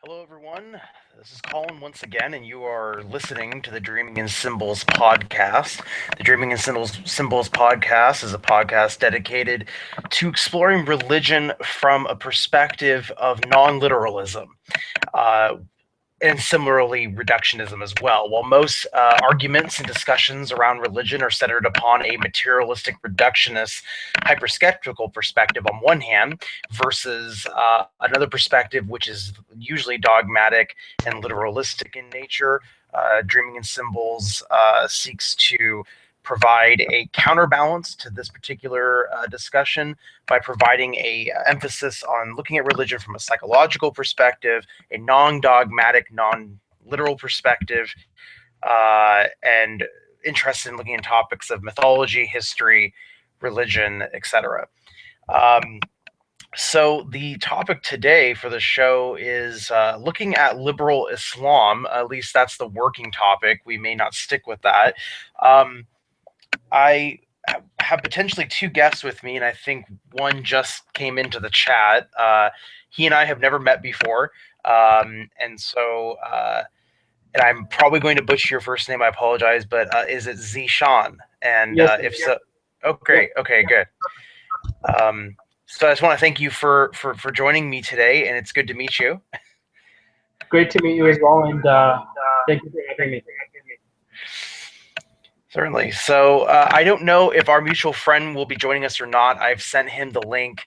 Hello, everyone. This is Colin once again, and you are listening to the Dreaming in Symbols podcast. The Dreaming in Symbols podcast is a podcast dedicated to exploring religion from a perspective of non literalism. Uh, and similarly reductionism as well. While most arguments and discussions around religion are centered upon a materialistic reductionist hyperskeptical perspective on one hand versus another perspective which is usually dogmatic and literalistic in nature, Dreaming in Symbols seeks to provide a counterbalance to this particular discussion by providing a emphasis on looking at religion from a psychological perspective, a non-dogmatic, non-literal perspective, and interested in looking at topics of mythology, history, religion, etc. Um, so the topic today for the show is looking at liberal Islam. At least that's the working topic. We may not stick with that. Um, I have potentially two guests with me, and I think one just came into the chat. He and I have never met before, and I'm probably going to butcher your first name. I apologize, but is it Zershan? And Yes, if so, oh yeah, great, okay, good. So I just want to thank you for joining me today, and it's good to meet you. great to meet you as well, and thank you for having me. Certainly. So I don't know if our mutual friend will be joining us or not. I've sent him the link,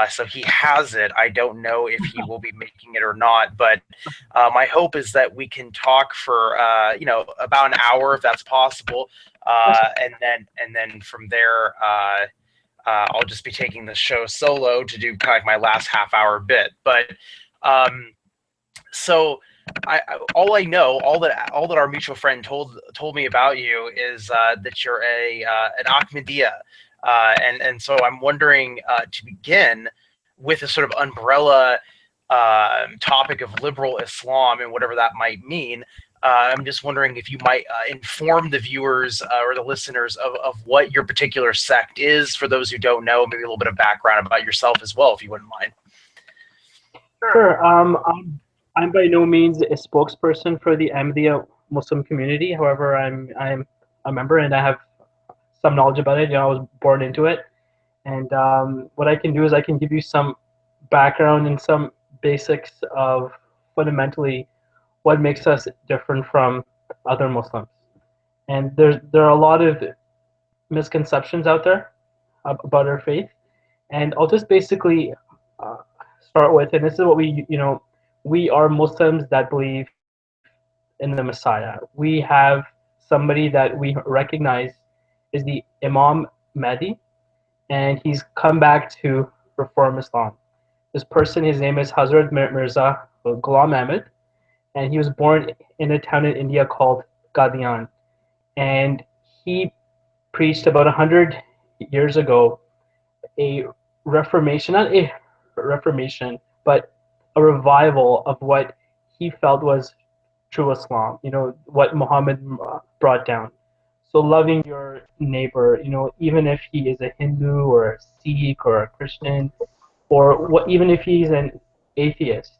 so he has it. I don't know if he will be making it or not, but my hope is that we can talk for about an hour if that's possible, Yes, and then from there. I'll just be taking the show solo to do kind of like my last half hour bit. But um, so all I know, all that our mutual friend told me about you is that you're an Ahmadiyya, and so I'm wondering to begin with a sort of umbrella topic of liberal Islam and whatever that might mean. I'm just wondering if you might inform the viewers or the listeners of what your particular sect is, for those who don't know, maybe a little bit of background about yourself as well, if you wouldn't mind. sure. I'm by no means a spokesperson for the Ahmadiyya Muslim community. However, I'm a member, and I have some knowledge about it. I was born into it, and what I can do is I can give you some background and some basics of fundamentally what makes us different from other Muslims. And there are a lot of misconceptions out there about our faith, and I'll just basically uh, start with, and this is what we are Muslims that believe in the Messiah. We have somebody that we recognize is the Imam Mahdi, and he's come back to reform Islam. This person, his name is Hazrat Mirza Ghulam Ahmad, and he was born in a town in India called Qadian. And he preached about 100 years ago a reformation, not a reformation, but a revival of what he felt was true Islam, what Muhammad brought down. So loving your neighbor, even if he is a Hindu or a Sikh or a Christian, or even if he's an atheist,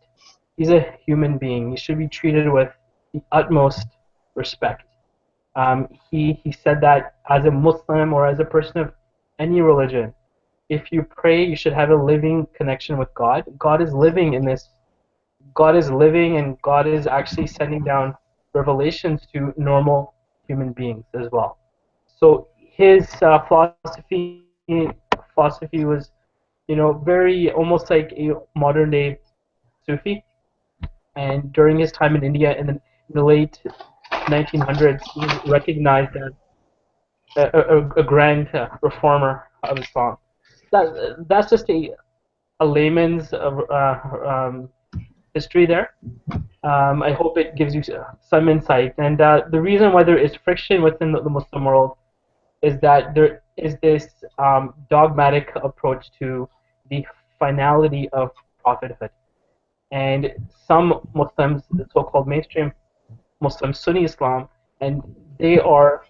he's a human being. He should be treated with the utmost respect. He said that as a Muslim or as a person of any religion, if you pray, you should have a living connection with God. God is living in this. God is living, and God is actually sending down revelations to normal human beings as well. So his philosophy was, very almost like a modern day Sufi. And during his time in India in the late 1900s, he was recognized as a grand reformer of Islam. That's just a layman's history there. I hope it gives you some insight. And the reason why there is friction within the Muslim world is that there is this dogmatic approach to the finality of prophethood. And some Muslims, the so-called mainstream Muslim Sunni Islam, and they are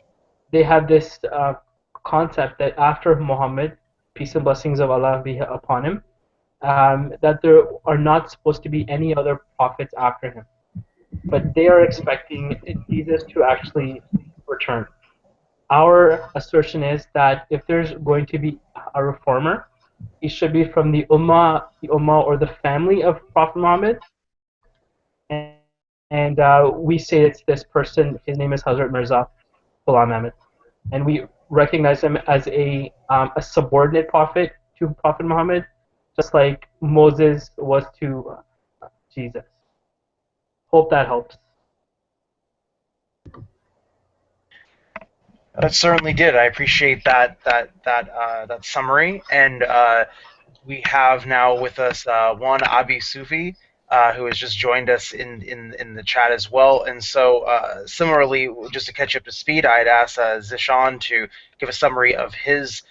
they have this concept that after Muhammad, peace and blessings of Allah be upon him, that there are not supposed to be any other prophets after him, but they are expecting Jesus to actually return. Our assertion is that if there's going to be a reformer, he should be from the ummah or the family of Prophet Muhammad, and we say it's this person. His name is Hazrat Mirza Ghulam Ahmad, and we recognize him as a subordinate prophet to Prophet Muhammad, just like Moses was to Jesus. Hope that helps. That certainly did. I appreciate that summary, and we have now with us one Abi Sufi, who has just joined us in the chat as well. And so, similarly, just to catch up to speed, I'd asked Zishan to give a summary of his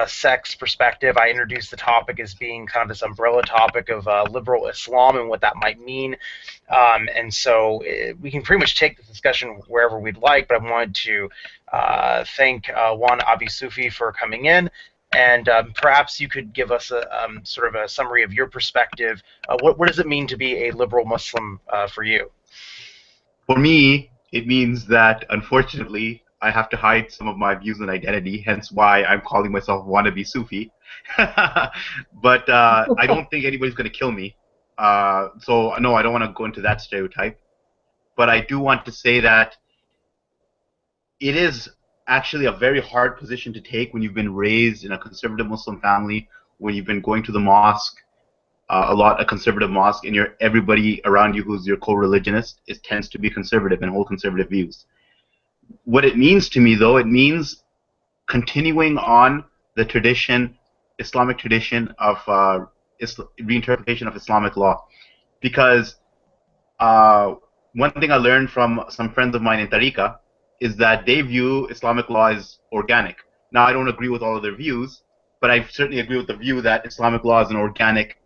sex perspective. I introduced the topic as being kind of this umbrella topic of liberal Islam and what that might mean. And so we can pretty much take the discussion wherever we'd like, but I wanted to thank Juan Abi Sufi for coming in. And perhaps you could give us a sort of a summary of your perspective. What does it mean to be a liberal Muslim for you? For me, it means that unfortunately I have to hide some of my views and identity, hence why I'm calling myself wannabe Sufi. But I don't think anybody's going to kill me. So, no, I don't want to go into that stereotype. But I do want to say that it is actually a very hard position to take when you've been raised in a conservative Muslim family, when you've been going to the mosque, a conservative mosque, and everybody around you who's your co-religionist tends to be conservative and hold conservative views. What it means to me, though, it means continuing on the tradition, Islamic tradition of reinterpretation of Islamic law, because one thing I learned from some friends of mine in Tariqa is that they view Islamic law as organic. Now, I don't agree with all of their views, but I certainly agree with the view that Islamic law is an organic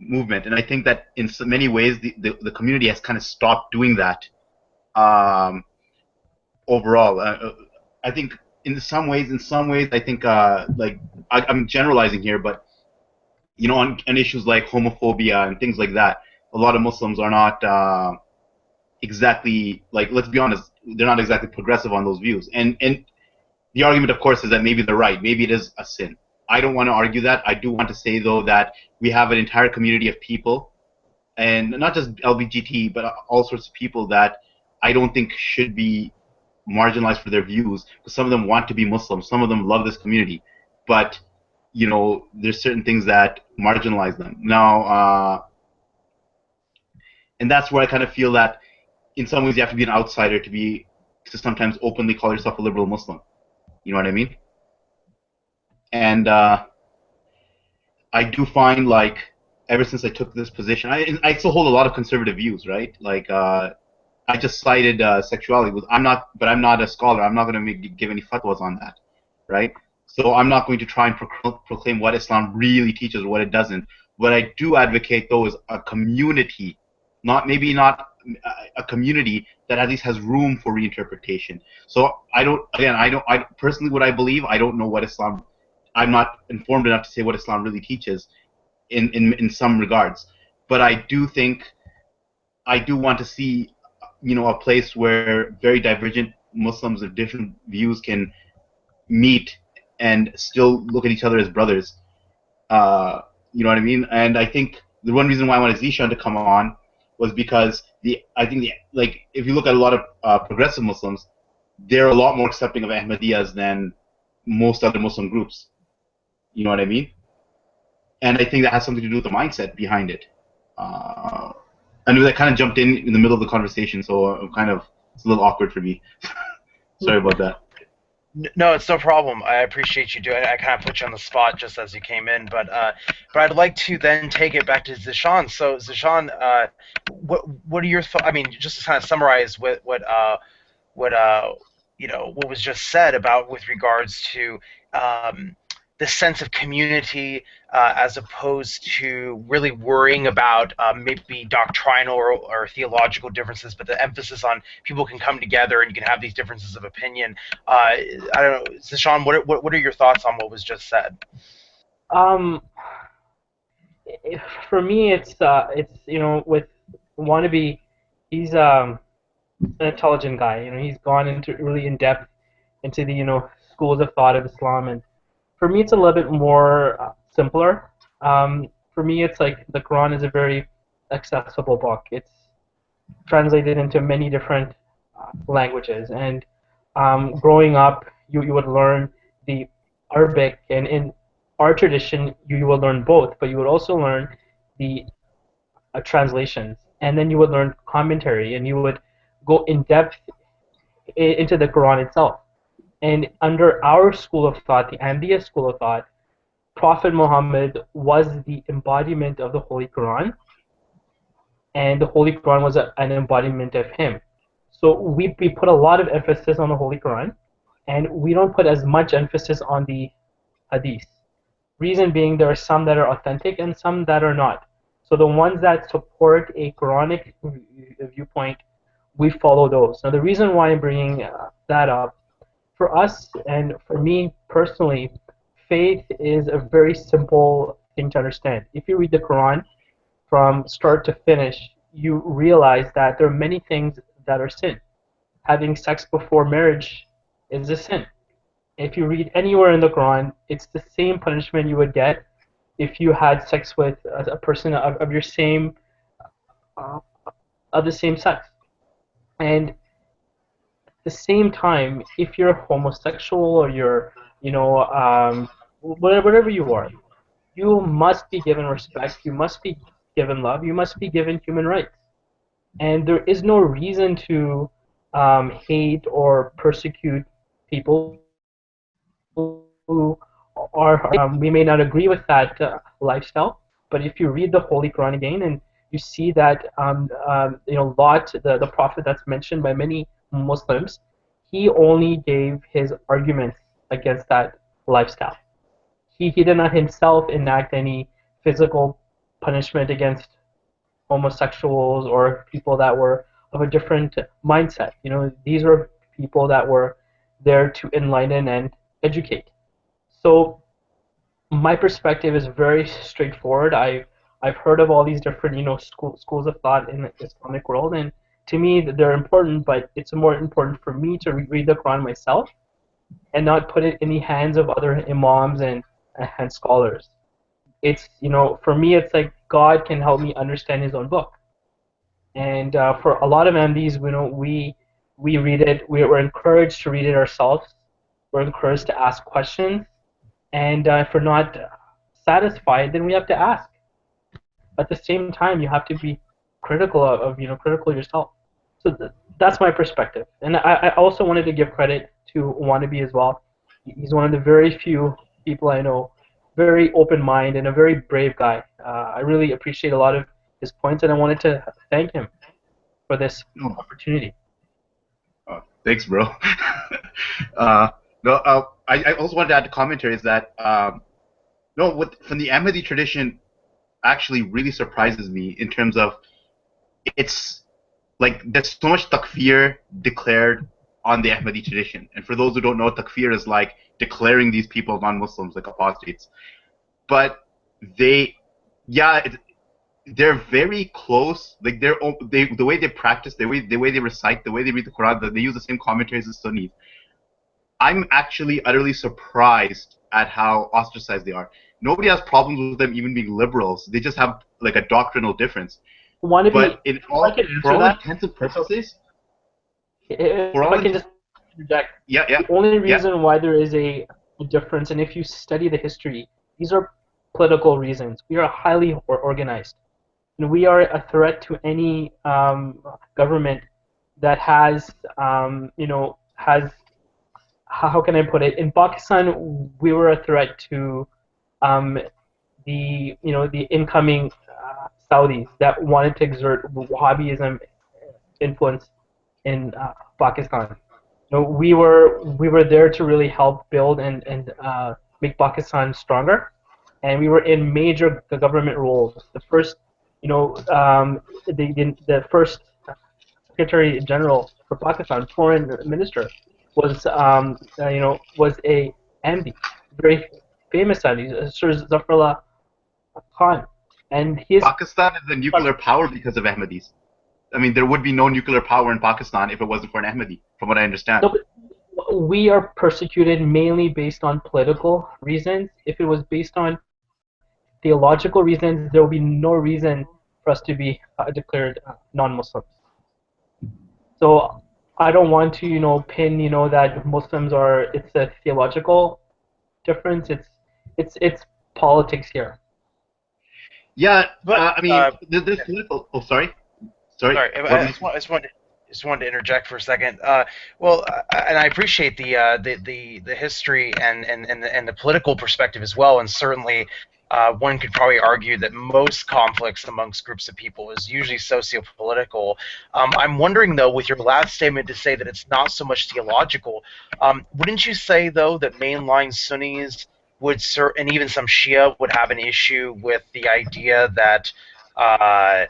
movement, and I think that in so many ways the community has kind of stopped doing that overall. I think in some ways, I think I'm generalizing here, but on issues like homophobia and things like that, a lot of Muslims are not exactly, like, let's be honest, they're not exactly progressive on those views, and the argument, of course, is that maybe they're right. Maybe it is a sin. I don't want to argue that. I do want to say, though, that we have an entire community of people, and not just LGBT, but all sorts of people that I don't think should be marginalized for their views. Because some of them want to be Muslim. Some of them love this community. But, there's certain things that marginalize them. Now, and that's where I kind of feel that in some ways you have to be an outsider to sometimes openly call yourself a liberal Muslim. You know what I mean? And I do find, like, ever since I took this position, I still hold a lot of conservative views, right? Like, I just cited sexuality. I'm not a scholar. I'm not going to give any fatwas on that, right? So I'm not going to try and proclaim what Islam really teaches or what it doesn't. What I do advocate, though, is a community, not a community that at least has room for reinterpretation. So I personally, what I believe, I don't know what Islam. I'm not informed enough to say what Islam really teaches in some regards, but I do think I do want to see, a place where very divergent Muslims of different views can meet and still look at each other as brothers. You know what I mean? And I think the one reason why I wanted Zishan to come on was because like, if you look at a lot of progressive Muslims, they're a lot more accepting of Ahmadiyyas than most other Muslim groups. You know what I mean? And I think that has something to do with the mindset behind it. I know that kind of jumped in the middle of the conversation, so it's a little awkward for me. Sorry about that. No, it's no problem. I appreciate you doing it. I kind of put you on the spot just as you came in, but I'd like to then take it back to Zishan. So Zishan, what are your thoughts? I mean, just to kind of summarize what what was just said about with regards to the sense of community as opposed to really worrying about maybe doctrinal or theological differences, but the emphasis on people can come together and you can have these differences of opinion. I don't know, Zishan, what are your thoughts on what was just said? Um, for me, it's with Wannabe, he's an intelligent guy. He's gone into really in depth into the schools of thought of Islam, and for me, it's a little bit more simpler. For me, it's like the Quran is a very accessible book. It's translated into many different languages, and growing up, you would learn the Arabic, and in our tradition, you will learn both, but you would also learn the translations, and then you would learn commentary, and you would go in depth into the Quran itself. And under our school of thought, the Ahmadiyya school of thought, Prophet Muhammad was the embodiment of the Holy Quran, and the Holy Quran was an embodiment of him. So we put a lot of emphasis on the Holy Quran, and we don't put as much emphasis on the Hadith. Reason being, there are some that are authentic and some that are not. So the ones that support a Quranic viewpoint, we follow those. Now the reason why I'm bringing that up, for us and for me personally, faith is a very simple thing to understand. If you read the Quran from start to finish, you realize that there are many things that are sin. Having sex before marriage is a sin. If you read anywhere in the Quran, it's the same punishment you would get if you had sex with a person of your same uh, of the same sex. And at the same time, if you're homosexual or you're whatever you are, you must be given respect. You must be given love. You must be given human rights. And there is no reason to hate or persecute people who we may not agree with that lifestyle, but if you read the Holy Quran again and you see that Lot, the prophet that's mentioned by many Muslims, he only gave his arguments against that lifestyle. He did not himself enact any physical punishment against homosexuals or people that were of a different mindset. These were people that were there to enlighten and educate. So my perspective is very straightforward. I've heard of all these different schools of thought in the Islamic world, and to me they're important. But it's more important for me to read the Quran myself and not put it in the hands of other imams and scholars. It's for me it's like God can help me understand His own book. And for a lot of MDs, we read it. We're encouraged to read it ourselves. We're encouraged to ask questions, and if we're not satisfied, then we have to ask. At the same time, you have to be critical critical yourself. So that's my perspective. And I also wanted to give credit to Wannabe as well. He's one of the very few people I know, very open mind and a very brave guy. I really appreciate a lot of his points, and I wanted to thank him for this opportunity. Thanks, bro. uh, no, I also wanted to add a commentary is that from the Ahmadi tradition actually really surprises me in terms of it's like there's so much takfir declared on the Ahmadi tradition. And for those who don't know, takfir is like declaring these people non-Muslims, like apostates. But they're very close. Like the way they practice, the way they recite, the way they read the Quran, they use the same commentaries as Sunnis. I'm actually utterly surprised at how ostracized they are. Nobody has problems with them even being liberals. They just have like a doctrinal difference. But for all intents and purposes, if I can just interject, yeah. the only reason why there is a difference, and if you study the history, these are political reasons. We are highly organized. And we are a threat to any government that has, has, how can I put it? In Pakistan, we were a threat to the incoming Saudis that wanted to exert Wahhabism influence in Pakistan. We were there to really help build and make Pakistan stronger, and we were in major government roles. The first, the first Secretary General for Pakistan, Foreign Minister, was was a MD, very famous Sunnis, Sir Zafarullah Khan, and his Pakistan is a nuclear power because of Ahmadis. I mean, there would be no nuclear power in Pakistan if it wasn't for an Ahmadi, from what I understand. no, but we are persecuted mainly based on political reasons. If it was based on theological reasons, there will be no reason for us to be declared non-Muslims. So I don't want to, pin, that Muslims are. It's a theological difference. It's politics here. Yeah, But I mean, this political. Oh, sorry. sorry, What were I you saying? just wanted to interject for a second. Well, and I appreciate the history and the political perspective as well, and certainly. One could probably argue that most conflicts amongst groups of people is usually socio-political. I'm wondering, though, with your last statement to say that it's not so much theological, wouldn't you say, though, that mainline Sunnis would, and even some Shia would have an issue with the idea that uh,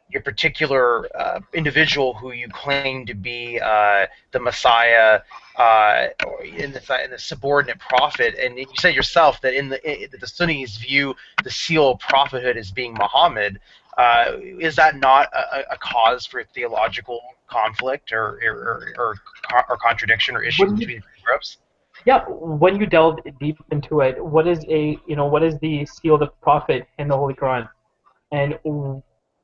your particular individual who you claim to be the Messiah or in the subordinate prophet, and you said yourself that the Sunnis view the seal of prophethood as being Muhammad. Is that not a cause for theological conflict or contradiction or issues When you, between groups? yeah, when you delve deep into it, what is the seal of the prophet in the Holy Quran? And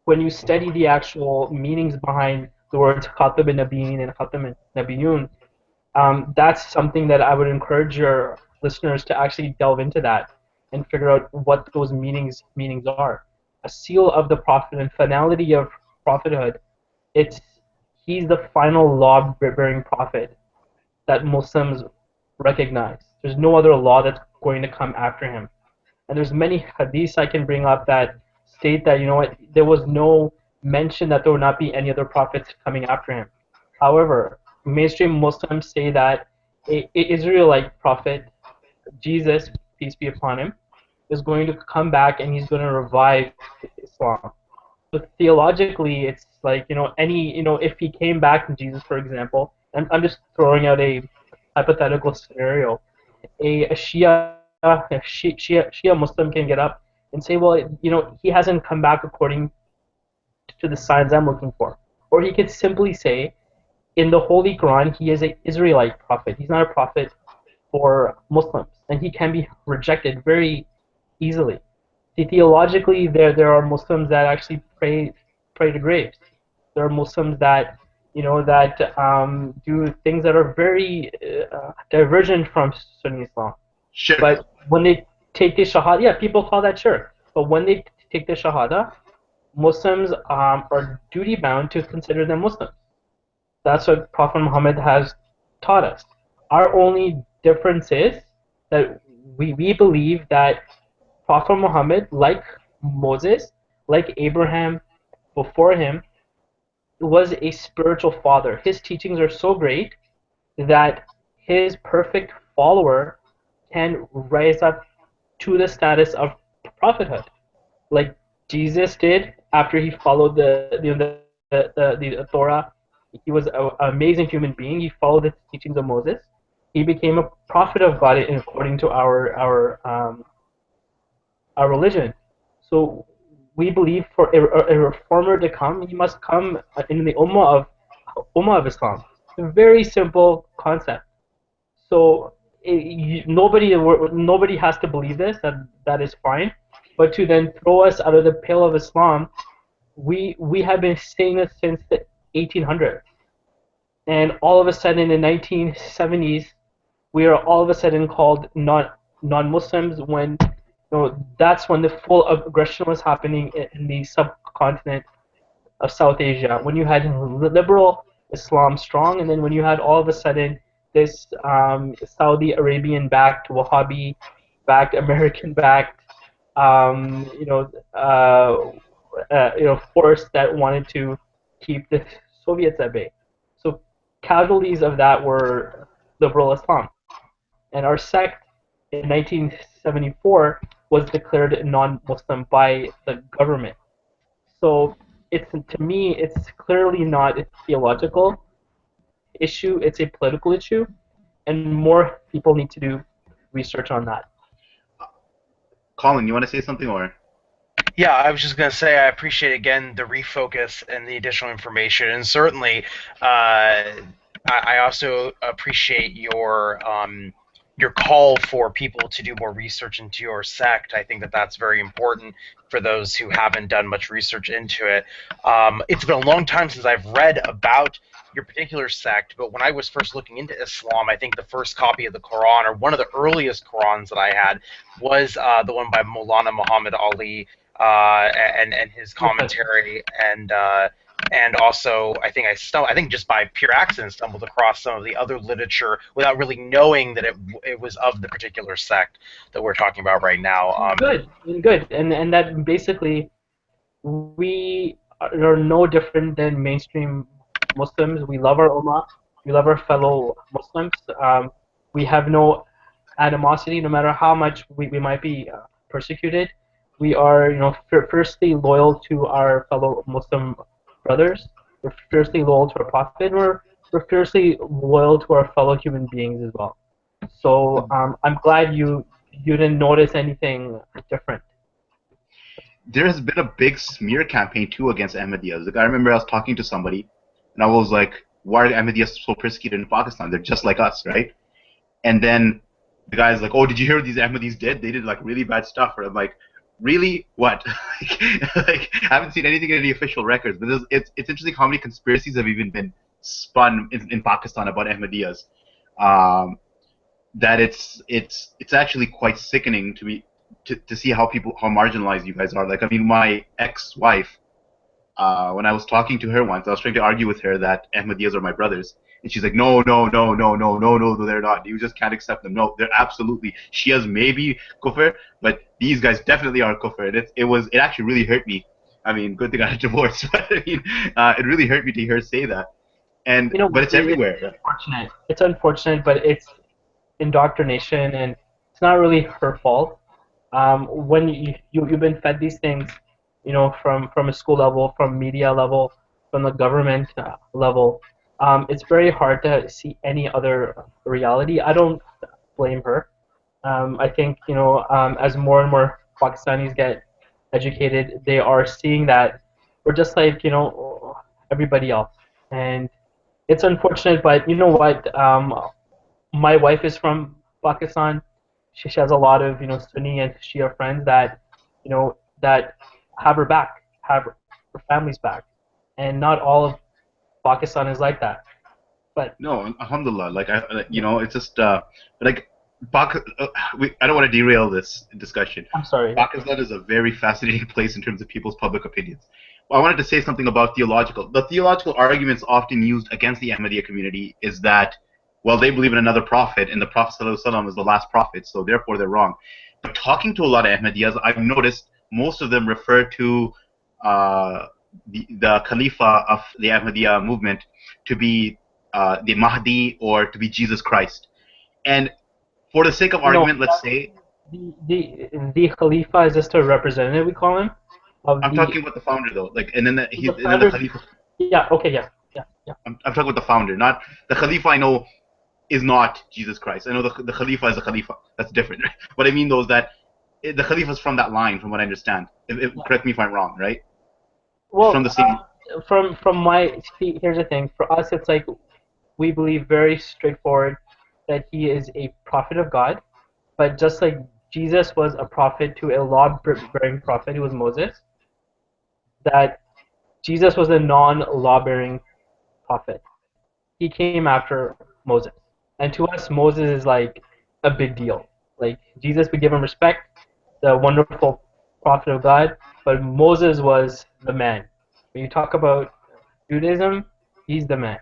when you study the actual meanings behind the words Khatab and Nabiyyin and Khatam and Nabiyun, that's something that I would encourage your listeners to actually delve into that and figure out what those meanings are. A seal of the prophet and finality of prophethood. It's he's the final law-bearing prophet that Muslims recognize. There's no other law that's going to come after him. And there's many hadiths I can bring up that state that there was no mention that there would not be any other prophets coming after him. However, mainstream Muslims say that a Israelite prophet, Jesus, peace be upon him, is going to come back and he's going to revive Islam. So theologically, it's like if he came back, Jesus, for example, and I'm just throwing out a hypothetical scenario, a Shia Muslim can get up and say, well, he hasn't come back according to the signs I'm looking for. Or he could simply say, in the Holy Quran, he is an Israelite prophet. He's not a prophet for Muslims, and he can be rejected very easily. See, theologically, there are Muslims that actually pray to graves. There are Muslims that do things that are very divergent from Sunni Islam. Shirk. But when they take the Shahada, yeah, people call that shirk. But when they take the Shahada, Muslims are duty bound to consider them Muslims. That's what Prophet Muhammad has taught us. Our only difference is that we believe that Prophet Muhammad, like Moses, like Abraham before him, was a spiritual father. His teachings are so great that his perfect follower can rise up to the status of prophethood, like Jesus did after he followed the Torah. He was an amazing human being. He followed the teachings of Moses. He became a prophet of God according to our religion. So we believe for a reformer to come, he must come in the Ummah of Islam. It's a very simple concept. So nobody has to believe this. That is fine. But to then throw us out of the pale of Islam, we have been saying this since the 1800s, and all of a sudden in the 1970s, we are all of a sudden called non-Muslims when that's when the full aggression was happening in the subcontinent of South Asia, when you had liberal Islam strong, and then when you had all of a sudden this Saudi Arabian-backed, Wahhabi-backed, American-backed, um, you know, uh, force that wanted to keep the Soviets at bay. So casualties of that were liberal Islam, and our sect in 1974 was declared non-Muslim by the government. So it's to me, it's clearly not a theological issue; it's a political issue, and more people need to do research on that. Colin, you want to say something or? Yeah, I was just going to say I appreciate again the refocus and the additional information, and certainly I also appreciate your call for people to do more research into your sect. I think that that's very important for those who haven't done much research into it. It's been a long time since I've read about your particular sect, but when I was first looking into Islam, I think the first copy of the Quran, or one of the earliest Qurans that I had, was the one by Maulana Muhammad Ali, and his Okay. commentary, and also I think just by pure accident stumbled across some of the other literature without really knowing that it was of the particular sect that we're talking about right now. Good, good, and that basically we are no different than mainstream Muslims. We love our ummah, we love our fellow Muslims. We have no animosity, no matter how much we might be persecuted. We are, firstly loyal to our fellow Muslim brothers. We're fiercely loyal to our Prophet. We're fiercely loyal to our fellow human beings as well. So I'm glad you didn't notice anything different. There has been a big smear campaign too against Ahmadiyas. Like I remember I was talking to somebody, and I was like, "Why are Ahmadiyas so persecuted in Pakistan? They're just like us, right?" And then the guy's like, "Oh, did you hear what these Ahmadis did? They did like really bad stuff." And I'm like, "Really? What?" Like, I haven't seen anything in any official records, but it's interesting how many conspiracies have even been spun in Pakistan about Ahmadiyas. Um, that it's actually quite sickening to be to see how marginalized you guys are. Like I mean, my ex-wife, when I was talking to her once, I was trying to argue with her that Ahmadiyas are my brothers, and she's like, no, no, no, no, no, no, no, they're not. You just can't accept them. No, they're absolutely Shias, maybe kufr, but these guys definitely are kufr. And it actually really hurt me. I mean, good thing I had a divorce, but I mean, it really hurt me to hear her say that. And You know, but it's it's everywhere. unfortunate. It's unfortunate, but it's indoctrination, and it's not really her fault. When you've been fed these things, from a school level, from media level, from the government level, it's very hard to see any other reality. I don't blame her. I think as more and more Pakistanis get educated, they are seeing that we're just like everybody else, and it's unfortunate. But you know what? My wife is from Pakistan. She has a lot of Sunni and Shia friends that have her back, have her family's back, and not all of Pakistan is like that. But No, alhamdulillah. Like it's just like I don't want to derail this discussion. I'm sorry. Pakistan is a very fascinating place in terms of people's public opinions. I wanted to say something about the theological arguments often used against the Ahmadiyya community is that, well, they believe in another prophet, and the Prophet ﷺ is the last prophet, so therefore they're wrong. But talking to a lot of Ahmadiyyas, I've noticed most of them refer to uh, the Khalifa of the Ahmadiyya movement to be the Mahdi or to be Jesus Christ. And for the sake of No, argument, let's say the Khalifa is just a representative, we call him, of I'm talking about the founder though, like, the and then the founder. Khalifa. Yeah. Okay. Yeah. Yeah. Yeah. I'm talking about the founder, not the Khalifa. I know is not Jesus Christ. I know the Khalifa is a Khalifa. That's different. Right? What I mean though is that the Khalifa is from that line, from what I understand. Correct me if I'm wrong, right? It's from Well, the same. from my see, here's the thing. For us, it's like we believe very straightforward that he is a prophet of God. But just like Jesus was a prophet to a law-bearing prophet who was Moses, that Jesus was a non-law-bearing prophet. He came after Moses. And to us, Moses is like a big deal. Like Jesus, we give him respect, the wonderful prophet of God, but Moses was the man. When you talk about Judaism, he's the man.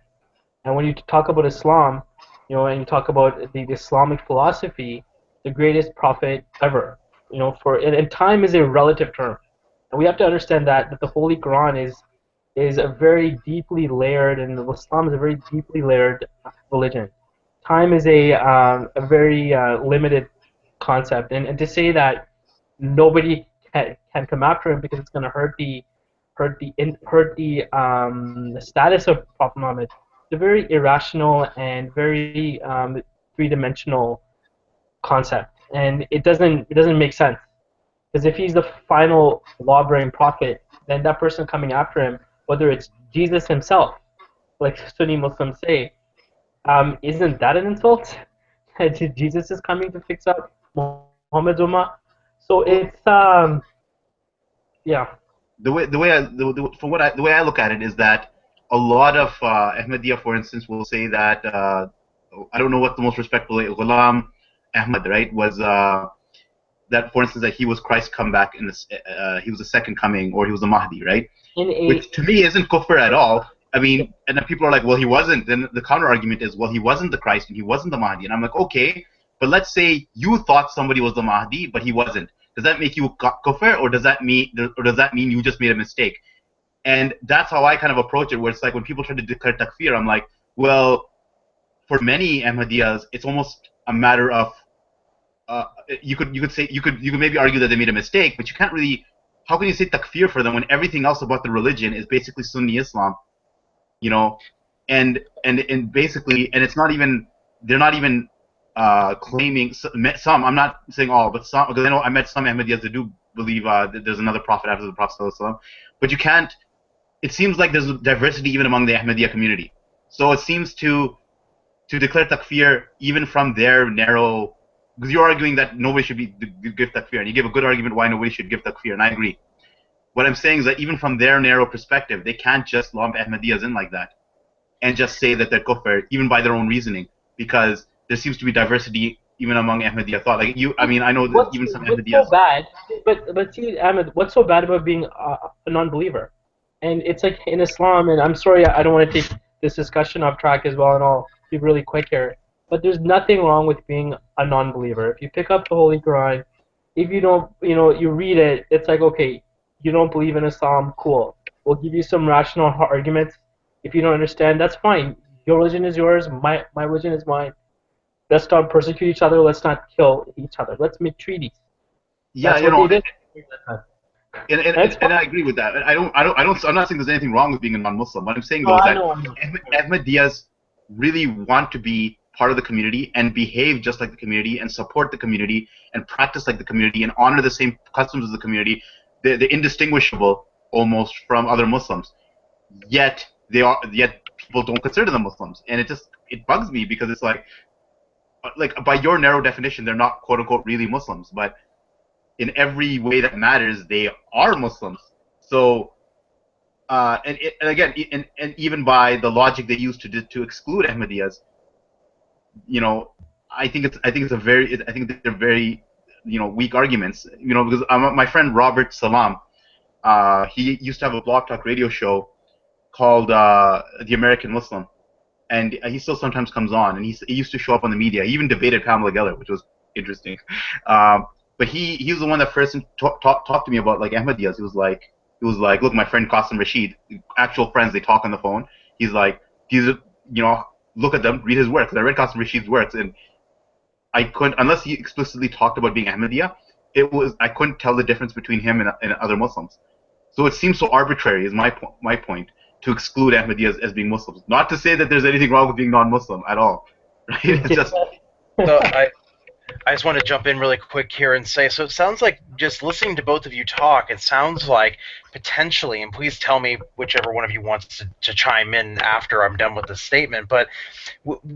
And when you talk about Islam, and you talk about the Islamic philosophy, the greatest prophet ever. And time is a relative term, and we have to understand that the Holy Quran is a very deeply layered, and Islam is a very deeply layered religion. Time is a very limited concept, and to say that nobody can come after him because it's going to hurt the status of Prophet Muhammad. It's a very irrational and very three-dimensional concept, and it doesn't make sense. Because if he's the final law-bearing prophet, then that person coming after him, whether it's Jesus himself, like Sunni Muslims say, isn't that an insult? Jesus is coming to fix up Muhammad's ummah. So it's Well, yeah. the way I look at it is that a lot of Ahmadiyya, for instance, will say that I don't know what the most respectful Ghulam Ahmad, right, was that, for instance, that he was Christ come back in this, he was the second coming, or he was the Mahdi, right? In a Which to me isn't kufr at all. I yeah, mean, and then people are like, well, he wasn't. Then the counter argument is, well, he wasn't the Christ and he wasn't the Mahdi. And I'm like, okay, but let's say you thought somebody was the Mahdi, but he wasn't. Does that make you kufr, or does that mean you just made a mistake? And that's how I kind of approach it, where it's like when people try to declare takfir, I'm like, well, for many Ahmadiyyas, it's almost a matter of you could maybe argue that they made a mistake, but you can't really. How can you say takfir for them when everything else about the religion is basically Sunni Islam, you know, and basically, and it's not even they're not even claiming some. I'm not saying all, but some, because I know I met some Ahmadiyyas that do believe that there's another prophet after the Prophet sallallahu alaihi wasallam, but you can't. It seems like there's diversity even among the Ahmadiyya community, so it seems to declare takfir even from their narrow, because you're arguing that nobody should give takfir, and you give a good argument why nobody should give takfir, and I agree. What I'm saying is that even from their narrow perspective, they can't just lump Ahmadiyyas in like that and just say that they're kufr, even by their own reasoning, because there seems to be diversity even among Ahmadiyya thought. Like you, I mean, I know that even some what's so Ahmadiyyas. bad? But see, Ahmed, what's so bad about being a non-believer? And it's like in Islam, and I'm sorry, I don't want to take this discussion off track as well, and I'll be really quick here. But there's nothing wrong with being a non-believer. If you pick up the Holy Quran, if you don't, you read it, it's like, okay, you don't believe in Islam, cool. We'll give you some rational arguments. If you don't understand, that's fine. Your religion is yours, my religion is mine. Let's not persecute each other. Let's not kill each other. Let's make treaties. Yeah, That's you what know, they did. That's fine. and I agree with that. I'm not saying there's anything wrong with being a non-Muslim. What I'm saying No, though is I that know. I know. Ahmadiyyas really want to be part of the community and behave just like the community and support the community and practice like the community and honor the same customs as the community. They're indistinguishable almost from other Muslims. Yet people don't consider them Muslims, and it bugs me because it's like by your narrow definition, they're not quote unquote really Muslims, but in every way that matters, they are Muslims. So, and again, and even by the logic they use to exclude Ahmadiyyas, you know, I think they're very, weak arguments. Because my friend Robert Salam, he used to have a Blog Talk radio show called The American Muslim, and he still sometimes comes on, and he used to show up on the media. He even debated Pamela Geller, which was interesting. Um, but he was the one that first talked to me about like Ahmadiyyas. He was like, look, my friend Qasim Rashid, actual friends, they talk on the phone. He's like, these are, look at them, read his works. And I read Qasim Rashid's works, and I couldn't, unless he explicitly talked about being Ahmadiyya, I couldn't tell the difference between him and other Muslims. So it seems so arbitrary, is my point, to exclude Ahmadiyyas as being Muslims. Not to say that there's anything wrong with being non-Muslim at all, right? It's just So I just want to jump in really quick here and say, so it sounds like, just listening to both of you talk, it sounds like potentially, and please tell me whichever one of you wants to chime in after I'm done with the statement, but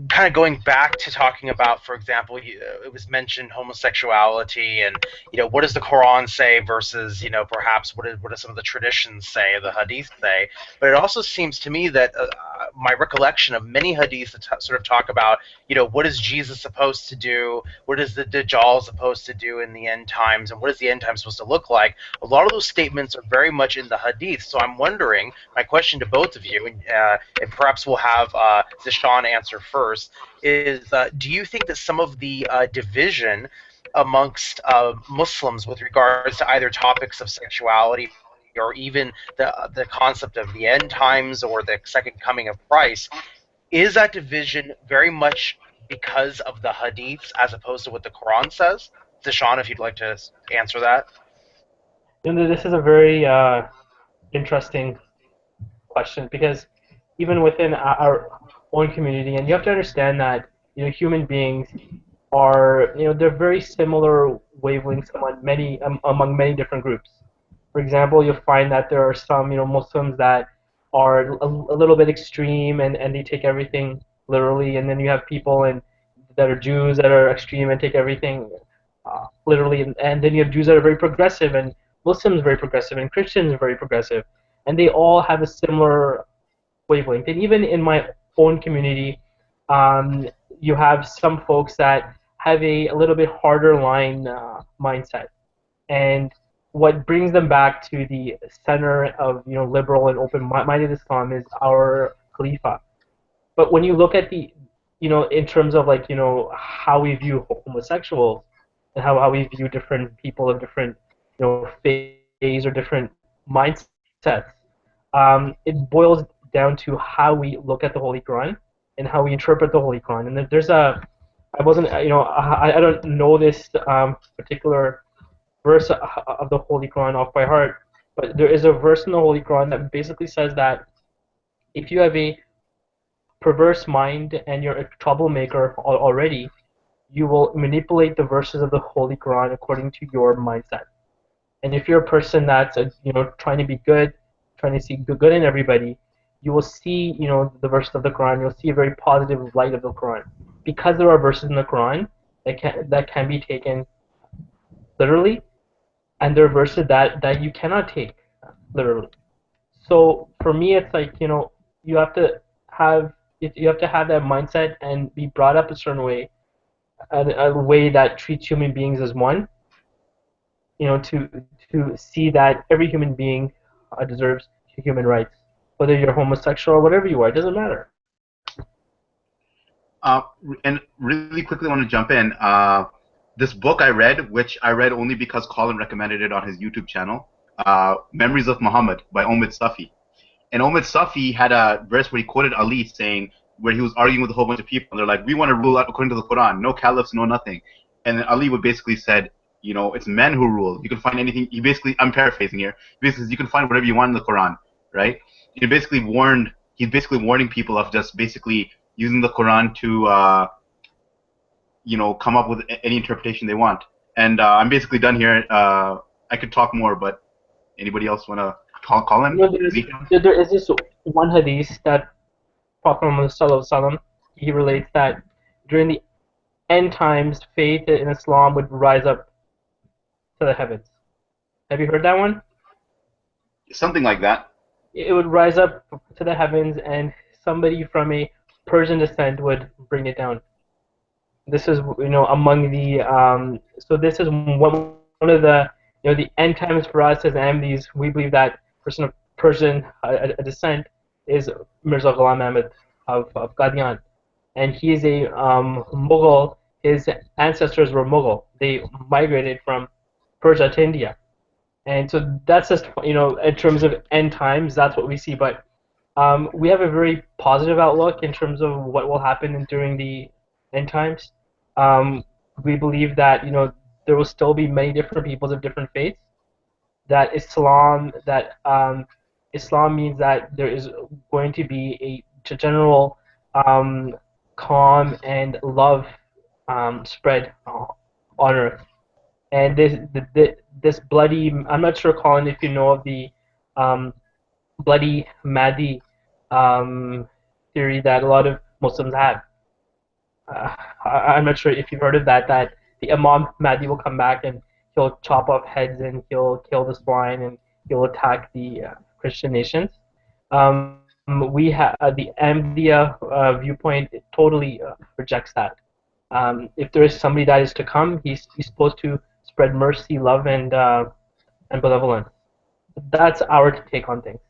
kind of going back to talking about, for example, it was mentioned homosexuality, and what does the Quran say versus perhaps what do some of the traditions say, the Hadith say. But it also seems to me that my recollection of many Hadiths that sort of talk about what is Jesus supposed to do, what is the Dajjal supposed to do in the end times, and what is the end time supposed to look like. A lot of those statements are very much in the Hadith. So I'm wondering, my question to both of you, and perhaps we'll have Zershan answer first, is do you think that some of the division amongst Muslims with regards to either topics of sexuality or even the concept of the end times or the second coming of Christ, is that division very much because of the hadiths as opposed to what the Quran says? Deshaun, if you'd like to answer that. This is a very interesting question because even within our own community, and you have to understand that human beings, are, they're very similar wavelengths among many different groups. For example, you'll find that there are some, Muslims that are a little bit extreme, and they take everything literally, and then you have people that are Jews that are extreme and take everything literally, and then you have Jews that are very progressive, and Muslims very progressive, and Christians very progressive, and they all have a similar wavelength. And even in my own community, um, you have some folks that have a little bit harder line mindset, and what brings them back to the center of liberal and open-minded Islam is our Khalifa. But when you look at the in terms of like how we view homosexuals and how we view different people of different phase or different mindsets, it boils down to how we look at the Holy Quran and how we interpret the Holy Quran. And there's a I wasn't I don't know this particular verse of the Holy Quran off by heart, but there is a verse in the Holy Quran that basically says that if you have a perverse mind and you're a troublemaker already, you will manipulate the verses of the Holy Quran according to your mindset. And if you're a person that's trying to be good, trying to see good in everybody, you will see the verses of the Quran. You'll see a very positive light of the Quran, because there are verses in the Quran that can be taken literally, and there are verses that you cannot take literally. So for me, it's like you have to have you have to have that mindset and be brought up a certain way, a way that treats human beings as one. To see that every human being deserves human rights, whether you're homosexual or whatever you are, it doesn't matter. And really quickly, I want to jump in. This book I read, which I read only because Colin recommended it on his YouTube channel, Memories of Muhammad by Omid Safi. And Omid Safi had a verse where he quoted Ali saying, where he was arguing with a whole bunch of people. They're like, we want to rule out according to the Quran, no caliphs, no nothing. And then Ali would basically said, it's men who rule. You can find anything. He basically, I'm paraphrasing here. He basically, you can find whatever you want in the Quran, right? He's basically warning people of just basically using the Quran to, come up with any interpretation they want. And I'm basically done here. I could talk more, but anybody else want to call in? There is this one hadith that Prophet Muhammad Sallallahu he relates that during the end times, faith in Islam would rise up to the heavens. Have you heard that one? Something like that. It would rise up to the heavens, and somebody from a Persian descent would bring it down. This is among the so this is one of the the end times for us as Ahmadis. We believe that person of Persian descent is Mirza Ghulam Ahmad of Qadian, and he is a Mughal. His ancestors were Mughal. They migrated from Persia to India, and so that's just in terms of end times, that's what we see. But we have a very positive outlook in terms of what will happen during the end times. Um, we believe that there will still be many different peoples of different faiths. That Islam means that there is going to be a general um, calm and love spread on earth. And this bloody, I'm not sure, Colin, if you know of the um, bloody Mahdi theory that a lot of Muslims have. I'm not sure if you've heard of that. That the Imam Mahdi will come back and he'll chop off heads and he'll kill the swine and he'll attack the Christian nations. We have the Ahmadiyya viewpoint totally rejects that. If there is somebody that is to come, he's supposed to spread mercy, love, and benevolence. That's our take on things.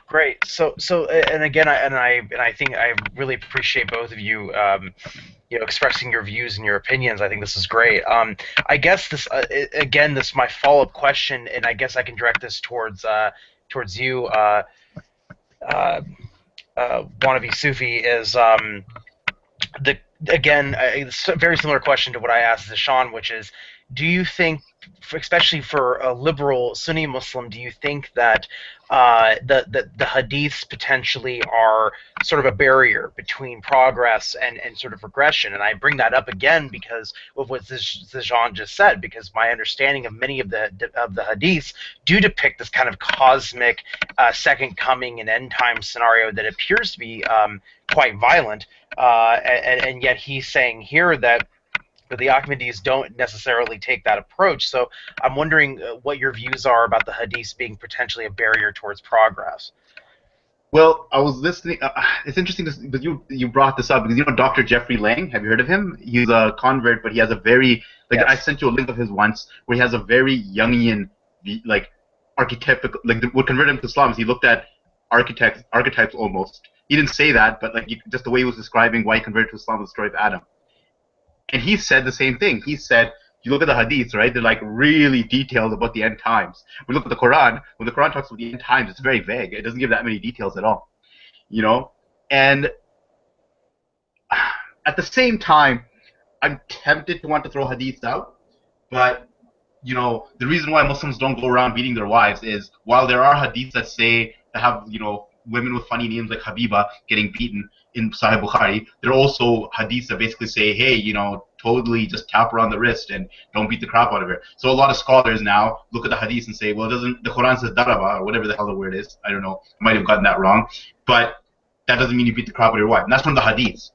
Great. So, and again, I think I really appreciate both of you, expressing your views and your opinions. I think this is great. I guess this, again, this is my follow-up question, and I guess I can direct this towards you, wannabe Sufi, is the again, it's a very similar question to what I asked Zershan, which is, do you think, especially for a liberal Sunni Muslim, do you think that the hadiths potentially are sort of a barrier between progress and sort of regression? And I bring that up again because of what Zershan just said, because my understanding of many of the hadiths do depict this kind of cosmic second coming and end time scenario that appears to be quite violent, and yet he's saying here that but the Ahmadis don't necessarily take that approach. So I'm wondering what your views are about the Hadiths being potentially a barrier towards progress. Well, I was listening. It's interesting that you brought this up because Dr. Jeffrey Lang. Have you heard of him? He's a convert, but he has a very I Yes. sent you a link of his once where he has a very Jungian like archetypical what converted him to Islam is he looked at archetypes almost. He didn't say that, but just the way he was describing why he converted to Islam was the story of Adam. And he said the same thing. He said, you look at the hadiths, right? They're like really detailed about the end times. We look at the Quran. When the Quran talks about the end times, it's very vague. It doesn't give that many details at all, you know. And at the same time, I'm tempted to want to throw hadiths out, but the reason why Muslims don't go around beating their wives is while there are hadiths that have women with funny names like Habiba getting beaten in Sahih Bukhari, there are also hadiths that basically say, hey, totally just tap her on the wrist and don't beat the crap out of her. So a lot of scholars now look at the hadiths and say, well, doesn't the Quran says daraba or whatever the hell the word is? I don't know. I might have gotten that wrong, but that doesn't mean you beat the crap out of your wife. And that's from the hadiths.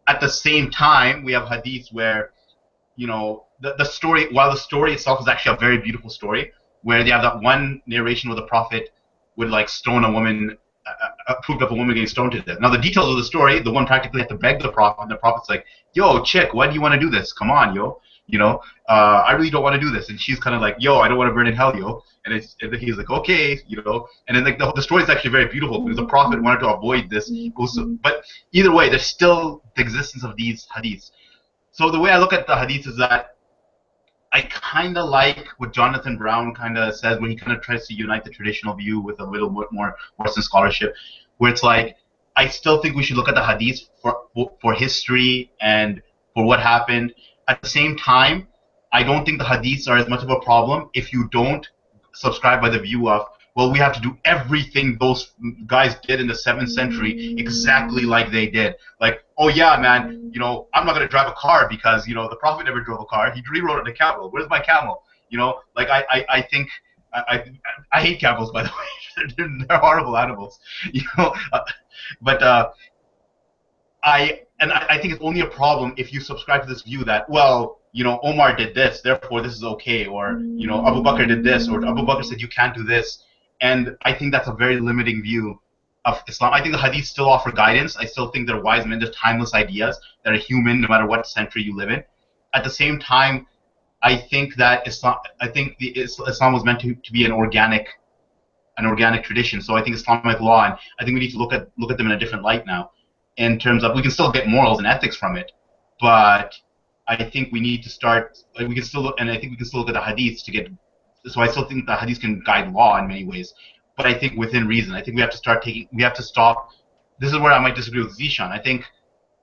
At the same time, we have hadiths where the story, while the story itself is actually a very beautiful story, where they have that one narration where the prophet would stone a woman, proved up a woman getting stoned to death. Now the details of the story, the one practically had to beg the prophet, and the prophet's like, yo, chick, why do you want to do this? Come on, yo. I really don't want to do this. And she's kind of like, yo, I don't want to burn in hell, yo. And he's like, okay, And then the story is actually very beautiful because the prophet wanted to avoid this. But either way, there's still the existence of these hadiths. So the way I look at the hadiths is that I kind of like what Jonathan Brown kind of says when he kind of tries to unite the traditional view with a little bit more Western scholarship, where it's like, I still think we should look at the hadiths for history and for what happened. At the same time, I don't think the hadiths are as much of a problem if you don't subscribe by the view of, well, we have to do everything those guys did in the 7th century exactly like they did. Like, oh yeah, man, I'm not going to drive a car because, the Prophet never drove a car. He rode on a camel. Where's my camel? I think, I hate camels, by the way. They're horrible animals, but I think it's only a problem if you subscribe to this view that, well, Omar did this, therefore this is okay, or, Abu Bakr did this, or Abu Bakr said you can't do this. And I think that's a very limiting view of Islam. I think the hadiths still offer guidance. I still think they're wise men. They're timeless ideas that are human no matter what century you live in. At the same time, I think that Islam was meant to be an organic tradition. So I think Islamic law, and I think we need to look at them in a different light now. In terms of, we can still get morals and ethics from it, but I think we need to start. We can still look, and I think we can still look at the hadiths to get. So I still think the hadiths can guide law in many ways, but I think within reason. I think we have to stop. This is where I might disagree with Zishan. I think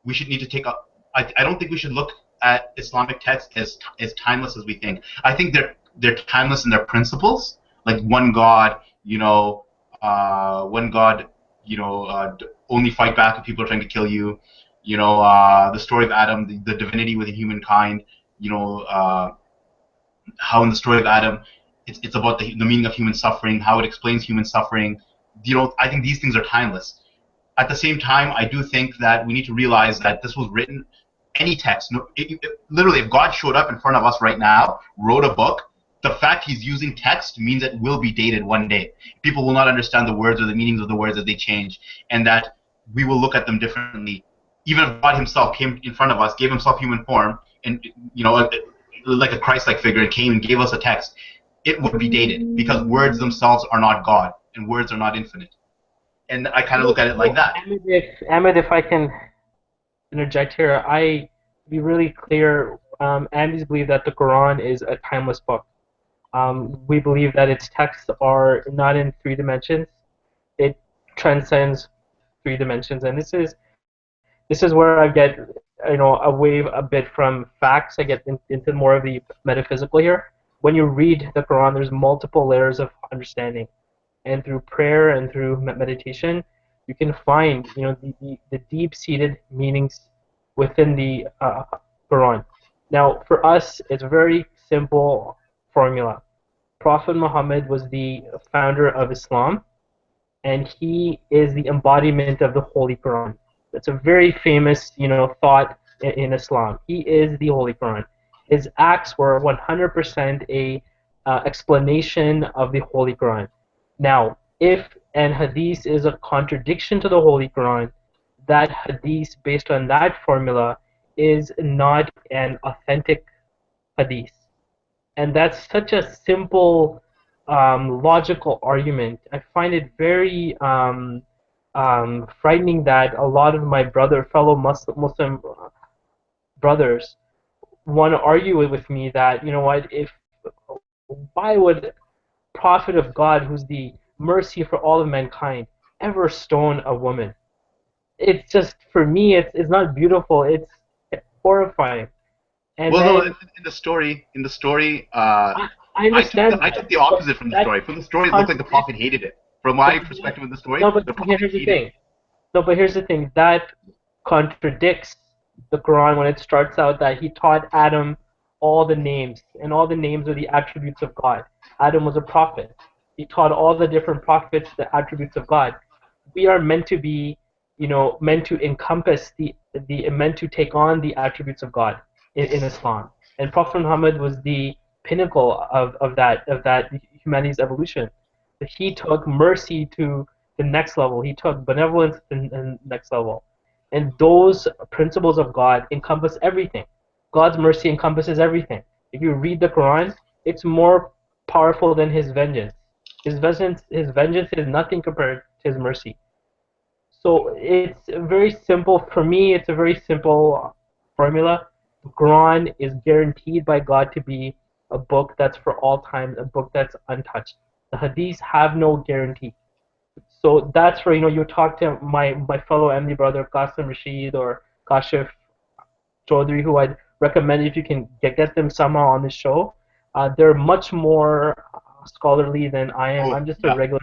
we should need to take up. I don't think we should look at Islamic texts as timeless as we think. I think they're timeless in their principles, like one God, one God, only fight back if people are trying to kill you. The story of Adam, the divinity within humankind. How in the story of Adam, it's about the meaning of human suffering, how it explains human suffering. I think these things are timeless. At the same time, I do think that we need to realize that this was written. Any text, literally, if God showed up in front of us right now, wrote a book, the fact he's using text means it will be dated one day. People will not understand the words or the meanings of the words as they change, and that we will look at them differently. Even if God himself came in front of us, gave himself human form, and like a Christ-like figure, and came and gave us a text, it would be dated because words themselves are not God, and words are not infinite. And I kind of look at it like that. Ahmed, if I can interject here, to be really clear, Ahmadis believe that the Quran is a timeless book. We believe that its texts are not in 3 dimensions. It transcends 3 dimensions, and this is where I get away a bit from facts. I get into more of the metaphysical here. When you read the Quran, there's multiple layers of understanding, and through prayer and through meditation, you can find the deep-seated meanings within the Quran. Now, for us, it's a very simple formula. Prophet Muhammad was the founder of Islam, and he is the embodiment of the Holy Quran. That's a very famous, thought in Islam. He is the Holy Quran. His acts were 100% a explanation of the Holy Quran. Now, if an hadith is a contradiction to the Holy Quran, that hadith, based on that formula, is not an authentic hadith. And that's such a simple, logical argument. I find it very frightening that a lot of my fellow Muslim brothers want to argue with me that, what, if why would Prophet of God, who's the mercy for all of mankind, ever stone a woman? It's just, for me, it's not beautiful. It's horrifying. And Well, no, then in the story, I understand I took the opposite from the that story. From the story, it looked like the prophet hated it. From my perspective of the story, no, but the prophet here's the hated it. thing. No, but here's the thing. That contradicts the Quran when it starts out that he taught Adam all the names, and all the names are the attributes of God. Adam was a prophet. He taught all the different prophets the attributes of God. We are meant to be, meant to encompass meant to take on the attributes of God in Islam. And Prophet Muhammad was the pinnacle of that humanity's evolution. He took mercy to the next level. He took benevolence to the next level. And those principles of God encompass everything. God's mercy encompasses everything. If you read the Quran, it's more powerful than his vengeance. His vengeance is nothing compared to his mercy. So it's very simple. For me, it's a very simple formula. The Quran is guaranteed by God to be a book that's for all time, a book that's untouched. The Hadiths have no guarantee. So that's where you talk to my fellow MD brother Qasim Rashid or Kashif Chaudhry, who I'd recommend if you can get them somehow on the show. They're much more scholarly than I am. Oh, I'm just a yeah. regular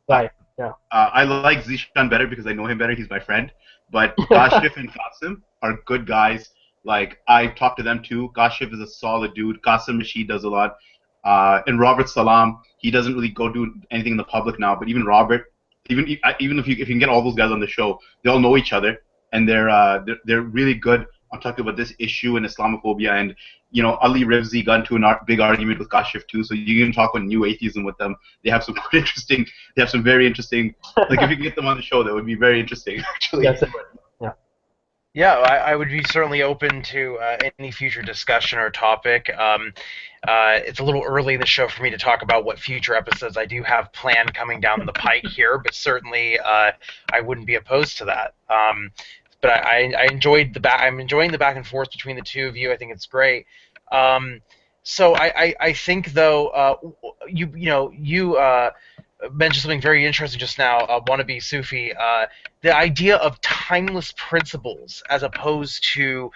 guy. Yeah. I like Zershan better because I know him better. He's my friend. But Kashif and Qasim are good guys. Like, I talk to them too. Kashif is a solid dude. Qasim Rashid does a lot. And Robert Salam, he doesn't really go do anything in the public now. But even Robert, even if you can get all those guys on the show, they all know each other, and they're really good on talking about this issue and Islamophobia. And Ali Rivzi got into a big argument with Kashif too. So you can talk on new atheism with them. They have some good interesting. They have some very interesting. Like, if you can get them on the show, that would be very interesting actually. Yes, it would. Yeah. Yeah, I would be certainly open to any future discussion or topic. It's a little early in the show for me to talk about what future episodes I do have planned coming down the pike here, but certainly I wouldn't be opposed to that. But I enjoyed I'm enjoying the back and forth between the two of you. I think it's great. So I think though you mentioned something very interesting just now. Wannabe Sufi, the idea of timeless principles as opposed to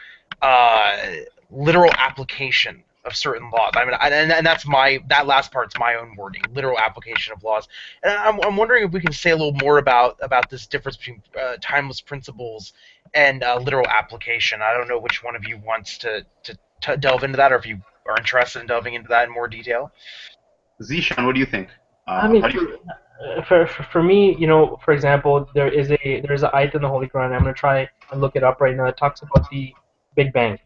literal application of certain laws. I mean, and that's that last part's my own wording, literal application of laws. And I'm wondering if we can say a little more about this difference between timeless principles and literal application. I don't know which one of you wants to delve into that, or if you are interested in delving into that in more detail. Zershan, what do you think? I mean, How do you for me, for example, there's an ayat in the Holy Quran. I'm gonna try and look it up right now. It talks about the Big Bang,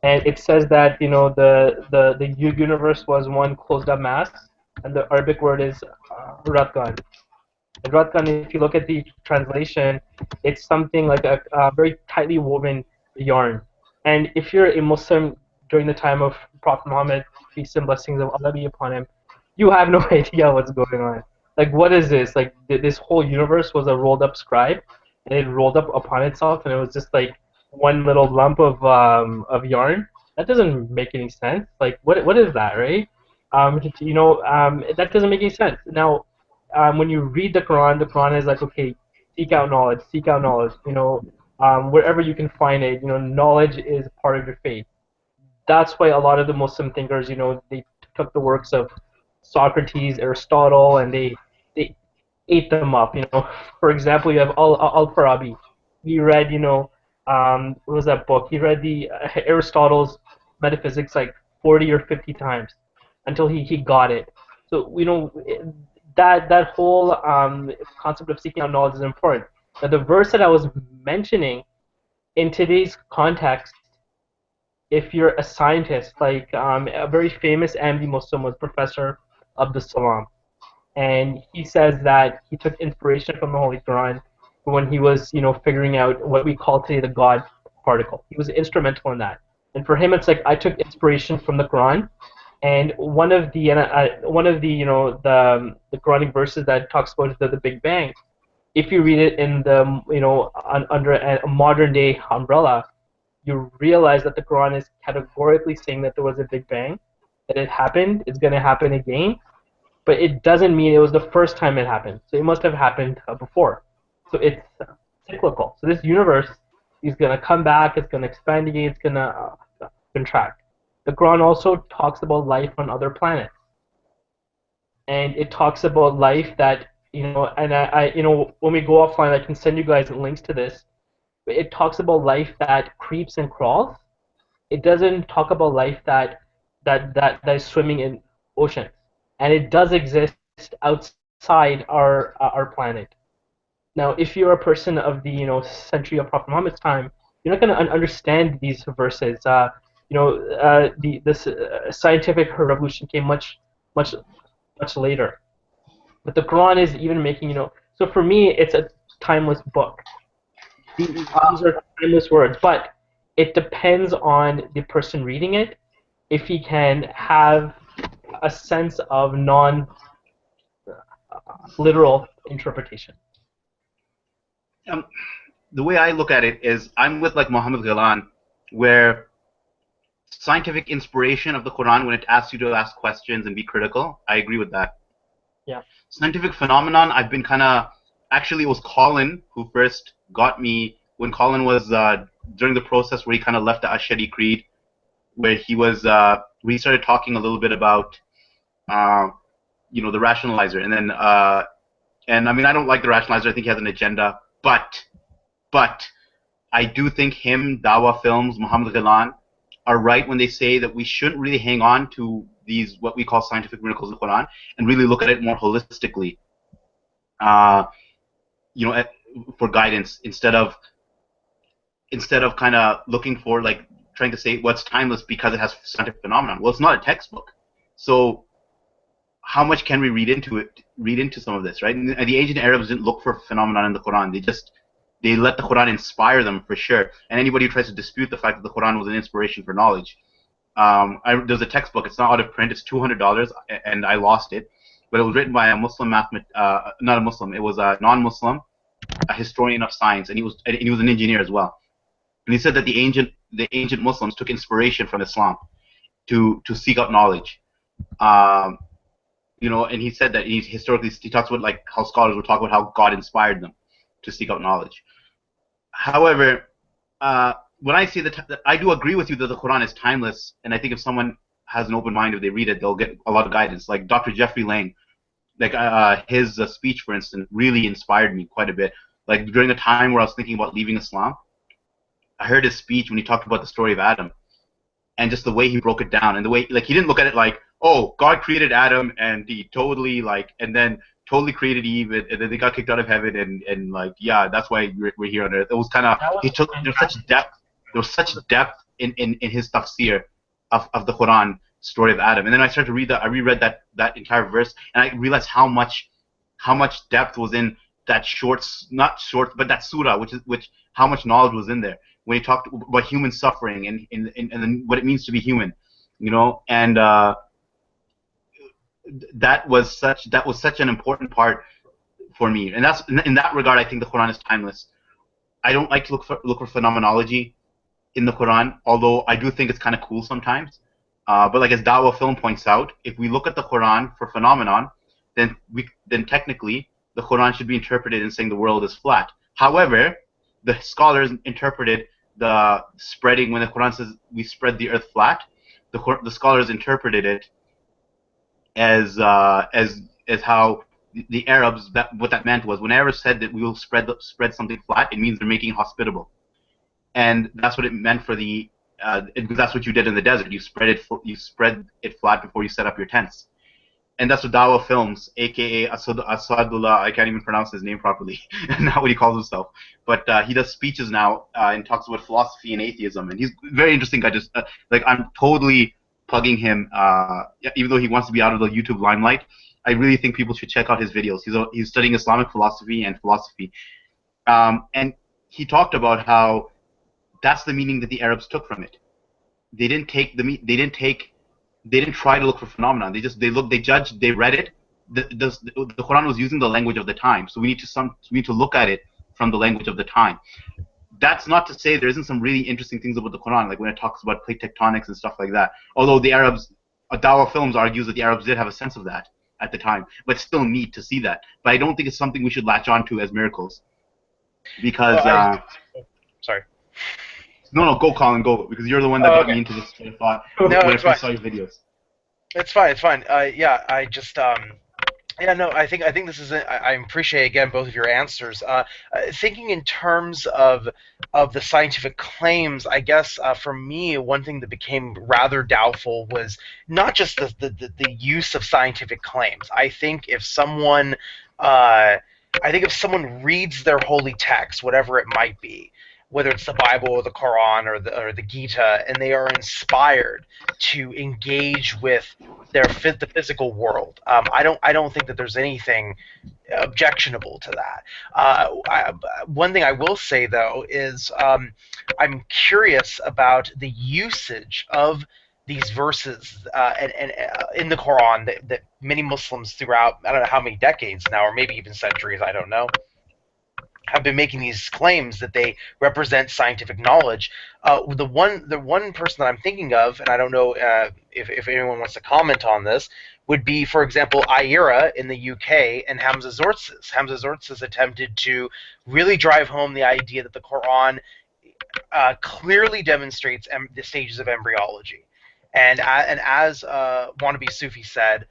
and it says that the universe was one closed up mass, and the Arabic word is Ratgan. And Ratgan, if you look at the translation, it's something like a very tightly woven yarn. And if you're a Muslim during the time of Prophet Muhammad, peace and blessings of Allah be upon him, you have no idea what's going on. Like, what is this? Like, this whole universe was a rolled up scribe, and it rolled up upon itself, and it was just like one little lump of yarn. That doesn't make any sense. Like, what is that, right? That doesn't make any sense. Now, when you read the Quran is like, okay, seek out knowledge, seek out knowledge. wherever you can find it, knowledge is part of your faith. That's why a lot of the Muslim thinkers, they took the works of Socrates, Aristotle, and they ate them up. For example, you have Al-Farabi. He read, what was that book? He read the Aristotle's Metaphysics like 40 or 50 times until he got it. So, that whole concept of seeking out knowledge is important. Now, the verse that I was mentioning in today's context, if you're a scientist, like a very famous Ahmadi Muslim was Professor Abdus Salam, and he says that he took inspiration from the Holy Quran when he was, figuring out what we call today the God particle. He was instrumental in that. And for him, it's like I took inspiration from the Quran, and one of the the Quranic verses that talks about the Big Bang. If you read it in the under a modern day umbrella, you realize that the Quran is categorically saying that there was a Big Bang, that it happened, it's going to happen again, but it doesn't mean it was the first time it happened. So it must have happened before. So it's cyclical. So this universe is going to come back, it's going to expand again, it's going to contract. The Quran also talks about life on other planets. And it talks about life that, and when we go offline, I can send you guys links to this. It talks about life that creeps and crawls. It doesn't talk about life that is swimming in oceans, and it does exist outside our planet. Now, if you're a person of the century of Prophet Muhammad's time, you're not going to understand these verses. This scientific revolution came much later, but the Quran is even making So for me, it's a timeless book. These are timeless words, but it depends on the person reading it if he can have a sense of non-literal interpretation. The way I look at it is I'm with like Muhammad Ghilan, where scientific inspiration of the Quran, when it asks you to ask questions and be critical, I agree with that. Yeah. Scientific phenomenon, I've been actually it was Colin who first got me when Colin was during the process where he kind of left the Ash'ari creed, where we started talking a little bit about the rationalizer, and then and I mean I don't like the rationalizer. I think he has an agenda, but I do think him, Dawa Films, Muhammad Ghilan are right when they say that we shouldn't really hang on to these what we call scientific miracles of the Quran and really look at it more holistically. For guidance instead of kind of looking for like trying to say what's timeless because it has scientific phenomenon. Well, it's not a textbook, so how much can we read into some of this, right? And the ancient Arabs didn't look for phenomenon in the Quran. They let the Quran inspire them for sure. And anybody who tries to dispute the fact that the Quran was an inspiration for knowledge, there's a textbook. It's not out of print. It's $200, and I lost it. But it was written by a Muslim not a Muslim. It was a non-Muslim, a historian of science, and he was an engineer as well. And he said that the ancient Muslims took inspiration from Islam to seek out knowledge. And he said that he talks about like how scholars will talk about how God inspired them to seek out knowledge. However, when I say that I do agree with you that the Quran is timeless, and I think if someone has an open mind, if they read it, they'll get a lot of guidance. Like Dr. Jeffrey Lang, like his speech, for instance, really inspired me quite a bit. Like during a time where I was thinking about leaving Islam, I heard his speech when he talked about the story of Adam, and just the way he broke it down, and the way like he didn't look at it like, oh, God created Adam and he totally and then totally created Eve, and then they got kicked out of heaven, and like yeah, that's why we're here on earth. It was kind of there was such depth in his tafsir of the Quran story of Adam, and then I started to read that. I reread that entire verse, and I realized how much depth was in that not short, but that surah, which how much knowledge was in there when he talked about human suffering and what it means to be human, and that was such an important part for me, and that's in that regard I think the Quran is timeless. I don't like to look for phenomenology in the Quran, although I do think it's kind of cool sometimes. But like as Dawa Film points out, if we look at the Quran for phenomenon, then technically the Quran should be interpreted in saying the world is flat. However, the scholars interpreted the spreading, when the Quran says we spread the earth flat, the scholars interpreted it as how the Arabs, that what that meant was when Arabs said that we will spread something flat, it means they're making it hospitable, and that's what it meant for the because that's what you did in the desert. You spread it flat before you set up your tents. And that's what Dawa Films, aka Asadullah, I can't even pronounce his name properly, not what he calls himself, but he does speeches now and talks about philosophy and atheism, and he's a very interesting guy. Just like I'm totally plugging him, even though he wants to be out of the YouTube limelight. I really think people should check out his videos. He's studying Islamic philosophy and philosophy, and he talked about how that's the meaning that the Arabs took from it. They didn't take the they didn't take they didn't try to look for phenomena. They judged, they read it. The Quran was using the language of the time, so we need to look at it from the language of the time. That's not to say there isn't some really interesting things about the Quran, like when it talks about plate tectonics and stuff like that. Although the Arabs, Dawa Films argues that the Arabs did have a sense of that at the time, but still neat to see that. But I don't think it's something we should latch onto as miracles, because sorry. No, go, Colin, go, because you're the one that got me into this train of thought when I first saw your videos. It's fine. Yeah, I just yeah, no, I think this is. I appreciate again both of your answers. Thinking in terms of the scientific claims, I guess for me, one thing that became rather doubtful was not just the use of scientific claims. I think if someone reads their holy text, whatever it might be, whether it's the Bible or the Quran or the Gita, and they are inspired to engage with the physical world. I don't think that there's anything objectionable to that. One thing I will say though is I'm curious about the usage of these verses and in the Quran that many Muslims throughout I don't know how many decades now, or maybe even centuries, I don't know, have been making these claims that they represent scientific knowledge. The one person that I'm thinking of, and I don't know if anyone wants to comment on this, would be, for example, Ira in the UK and Hamza Zortzis. Hamza Zortzis attempted to really drive home the idea that the Quran clearly demonstrates the stages of embryology. And as wannabe Sufi said,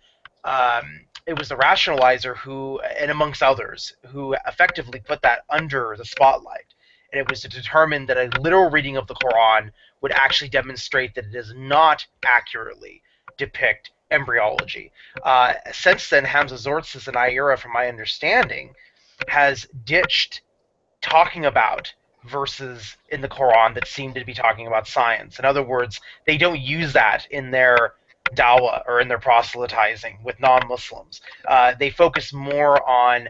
it was the rationalizer who, and amongst others, who effectively put that under the spotlight. And it was to determine that a literal reading of the Quran would actually demonstrate that it does not accurately depict embryology. Since then, Hamza Zortzis and Ira, from my understanding, has ditched talking about verses in the Quran that seem to be talking about science. In other words, they don't use that in their dawah or in their proselytizing with non-Muslims. They focus more on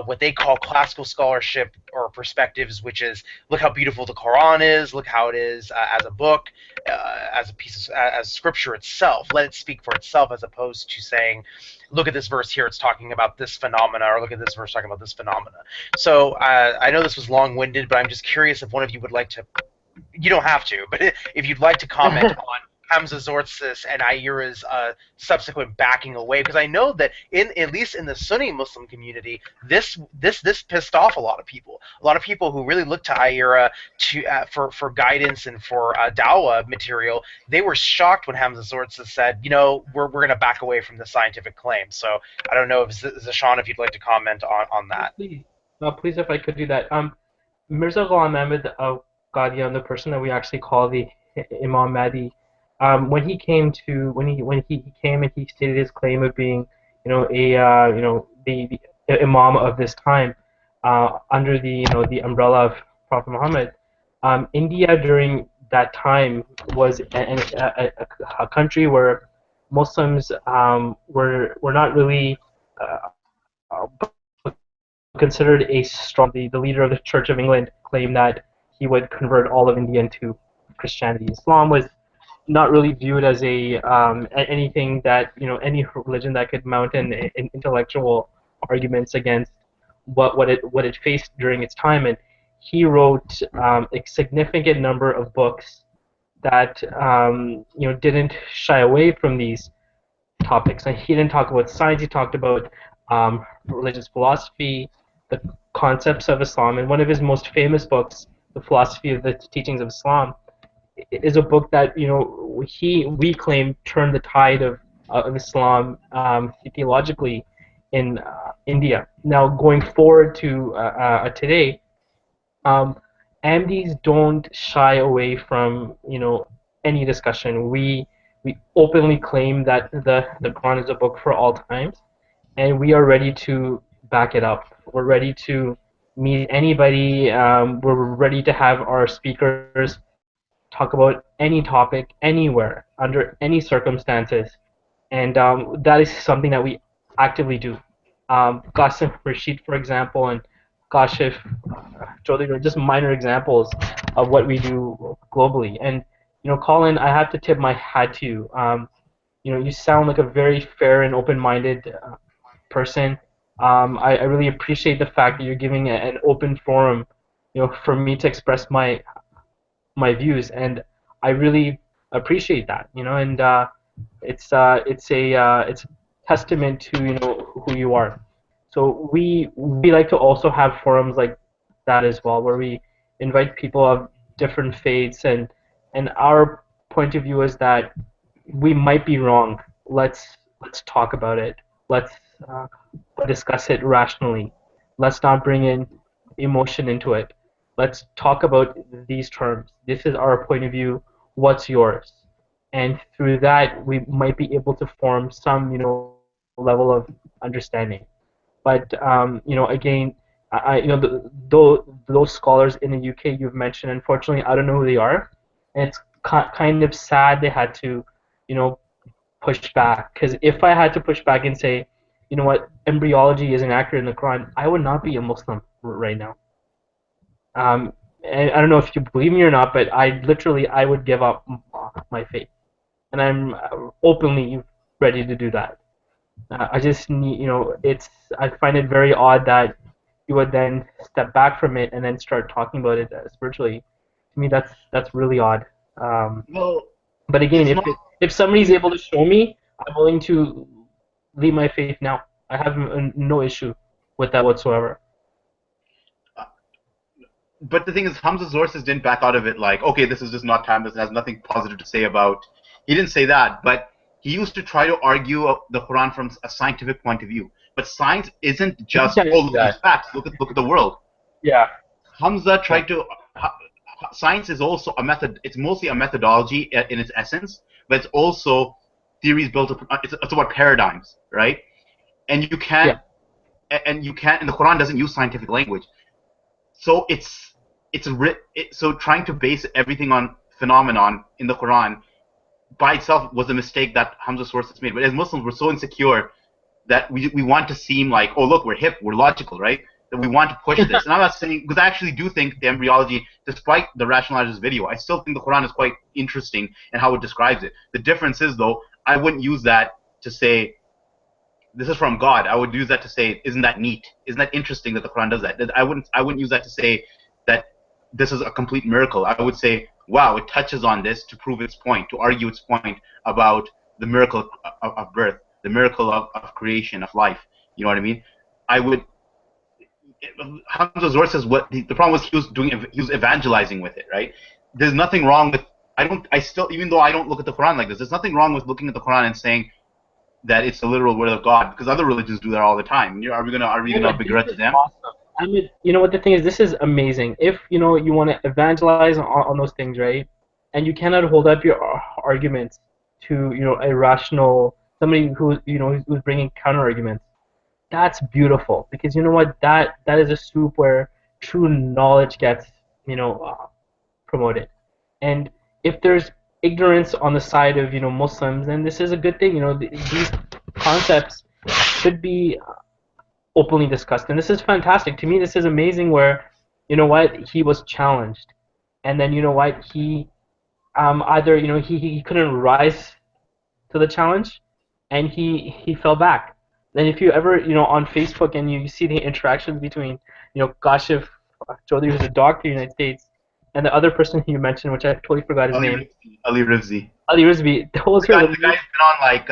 what they call classical scholarship or perspectives, which is look how beautiful the Quran is, look how it is as a book, as a piece of as scripture itself. Let it speak for itself, as opposed to saying, look at this verse here, it's talking about this phenomena, or look at this verse talking about this phenomena. So I know this was long-winded, but I'm just curious if one of you would like to. You don't have to, but if you'd like to comment on Hamza Zortzis and Ira's subsequent backing away, because I know that at least in the Sunni Muslim community, this pissed off a lot of people. A lot of people who really looked to Ira for guidance and for dawah material, they were shocked when Hamza Zortzis said, we're going to back away from the scientific claim. So I don't know if Zershan, if you'd like to comment on that. Please, please, if I could do that. Mirza Ghulam Ahmad Qadian, the person that we actually call the Imam Mahdi, when he came and he stated his claim of being, the Imam of this time, under the umbrella of Prophet Muhammad. India during that time was a country where Muslims were not really considered a strong. The leader of the Church of England claimed that he would convert all of India into Christianity. Islam was not really viewed as anything that any religion that could mount an intellectual arguments against what it faced during its time. And he wrote a significant number of books that didn't shy away from these topics. And he didn't talk about science. He talked about religious philosophy, the concepts of Islam. And one of his most famous books, The Philosophy of the Teachings of Islam, is a book that we claim turned the tide of Islam theologically in India. Now going forward to today, um, Ahmadis don't shy away from any discussion. We openly claim that the Quran is a book for all times, and we are ready to back it up. We're ready to meet anybody. We're ready to have our speakers talk about any topic, anywhere, under any circumstances, and that is something that we actively do. Qasim Rashid, for example, and Kashif Chaudhry are just minor examples of what we do globally. And Colin, I have to tip my hat to you. You sound like a very fair and open-minded person. I really appreciate the fact that you're giving an open forum, for me to express my views, and I really appreciate that. And it's a testament to who you are. So we like to also have forums like that as well, where we invite people of different faiths, and our point of view is that we might be wrong. Let's talk about it. Let's uh, discuss it rationally. Let's not bring in emotion into it. Let's talk about these terms. This is our point of view. What's yours? And through that, we might be able to form some, level of understanding. But again, those scholars in the UK you've mentioned, unfortunately, I don't know who they are, and it's kind of sad they had to, you know, push back. Because if I had to push back and say, embryology isn't accurate in the Quran, I would not be a Muslim right now. And I don't know if you believe me or not, but I would give up my faith, and I'm openly ready to do that. I just need, I find it very odd that you would then step back from it and then start talking about it spiritually. To me, that's really odd. Um, Well, but again, it's not. if somebody's able to show me, I'm willing to leave my faith now. I have no issue with that whatsoever. But the thing is, Hamza's sources didn't back out of it like, okay, this is just not timeless. It has nothing positive to say about. He didn't say that, but he used to try to argue the Quran from a scientific point of view. But science isn't You just, can't oh, do look at these that. facts. Look at the world. Yeah. Hamza Yeah. tried to. Science is also a method. It's mostly a methodology in its essence, but it's also theories built up. It's about paradigms, right? And you can't. Yeah. And you can't. And the Quran doesn't use scientific language. So so trying to base everything on phenomenon in the Quran by itself was a mistake that Hamza's sources made. But as Muslims, we're so insecure that we want to seem like, oh look, we're hip, we're logical, right? That we want to push this. And I'm not saying, because I actually do think the embryology, despite the rationalizer's video, I still think the Quran is quite interesting in how it describes it. The difference is though, I wouldn't use that to say this is from God. I would use that to say, isn't that neat? Isn't that interesting that the Quran does that? I wouldn't use that to say that this is a complete miracle. I would say, wow, it touches on this to prove its point, to argue its point about the miracle of birth, the miracle of creation, of life. You know what I mean? I would. Hamza Zor says what the problem was he was evangelizing with it, right? There's nothing wrong with. I still, even though I don't look at the Quran like this, there's nothing wrong with looking at the Quran and saying that it's the literal word of God, because other religions do that all the time. Are we gonna This begrudge is them? awesome. I mean, you know what the thing is? This is amazing. If you want to evangelize on those things, right? And you cannot hold up your arguments to a rational somebody who's bringing counter arguments. That's beautiful because you know what? That is a soup where true knowledge gets promoted. And if there's ignorance on the side of Muslims, then this is a good thing. These concepts should be openly discussed, and this is fantastic. To me, this is amazing. Where he was challenged, and then he either he couldn't rise to the challenge, and he fell back. Then if you ever on Facebook and you see the interactions between Kashif Chaudhry, who's a doctor in the United States, and the other person who you mentioned, which I totally forgot his name, Ali Rivzi. Ali Rizvi. Those are The guy's been on like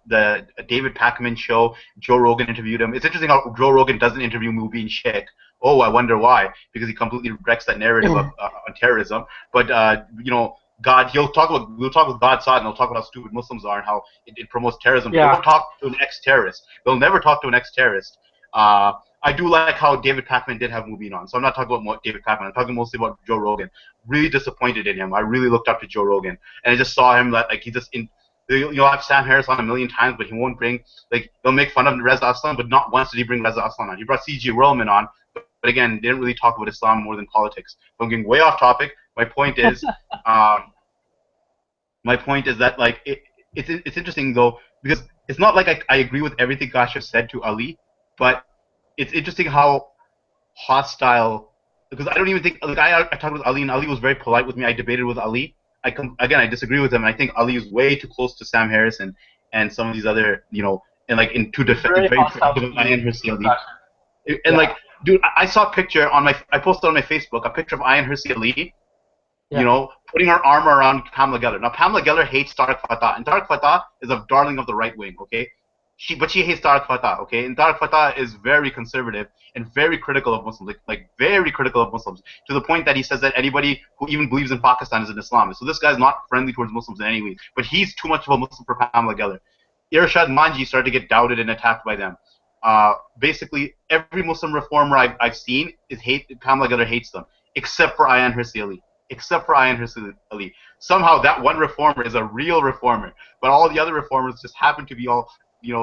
the David Pakman show. Joe Rogan interviewed him. It's interesting how Joe Rogan doesn't interview Mubin Sheikh. Oh, I wonder why? Because he completely wrecks that narrative of on terrorism. But God, we'll talk with God's side, and they'll talk about how stupid Muslims are and how it promotes terrorism. But they won't talk to an ex-terrorist. They'll never talk to an ex-terrorist. I do like how David Pakman did have Mubin on, so I'm not talking about David Pakman. I'm talking mostly about Joe Rogan. Really disappointed in him. I really looked up to Joe Rogan, and I just saw him like he just you'll have Sam Harris on a million times, but he won't bring they'll make fun of Reza Aslan, but not once did he bring Reza Aslan on. He brought C.G. Rollman on, but again, they didn't really talk about Islam more than politics. But I'm getting way off topic. My point is, that like it's interesting though, because it's not like I agree with everything Kashif said to Ali, but it's interesting how hostile, because I don't even think I talked with Ali and Ali was very polite with me. I debated with Ali. I disagree with him. And I think Ali is way too close to Sam Harris and some of these other and like in two very protective of Ayan Hirsi Ali. And like, dude, I saw a picture I posted on my Facebook a picture of Ayan Hirsi Ali, putting her arm around Pamela Geller. Now Pamela Geller hates Tariq Fatah, and Tariq Fatah is a darling of the right wing. Okay. But she hates Tariq Fatah, okay? And Tariq Fatah is very conservative and very critical of Muslims, like very critical of Muslims, to the point that he says that anybody who even believes in Pakistan is an Islamist. So this guy's not friendly towards Muslims in any way, but he's too much of a Muslim for Pamela Geller. Irshad Manji started to get doubted and attacked by them. Basically, every Muslim reformer I've seen Pamela Geller hates them, except for Ayan Hirsi Ali. Except for Ayan Hirsi Ali. Somehow that one reformer is a real reformer, but all the other reformers just happen to be all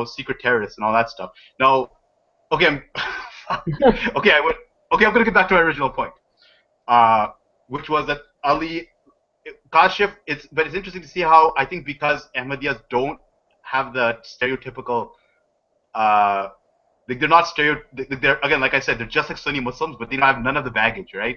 secret terrorists and all that stuff. Now, okay, I'm gonna get back to my original point, which was that Ali Kashif. But it's interesting to see how I think because Ahmadiyas don't have the stereotypical, they're not they're again, like I said, they're just like Sunni Muslims, but they don't have none of the baggage, right?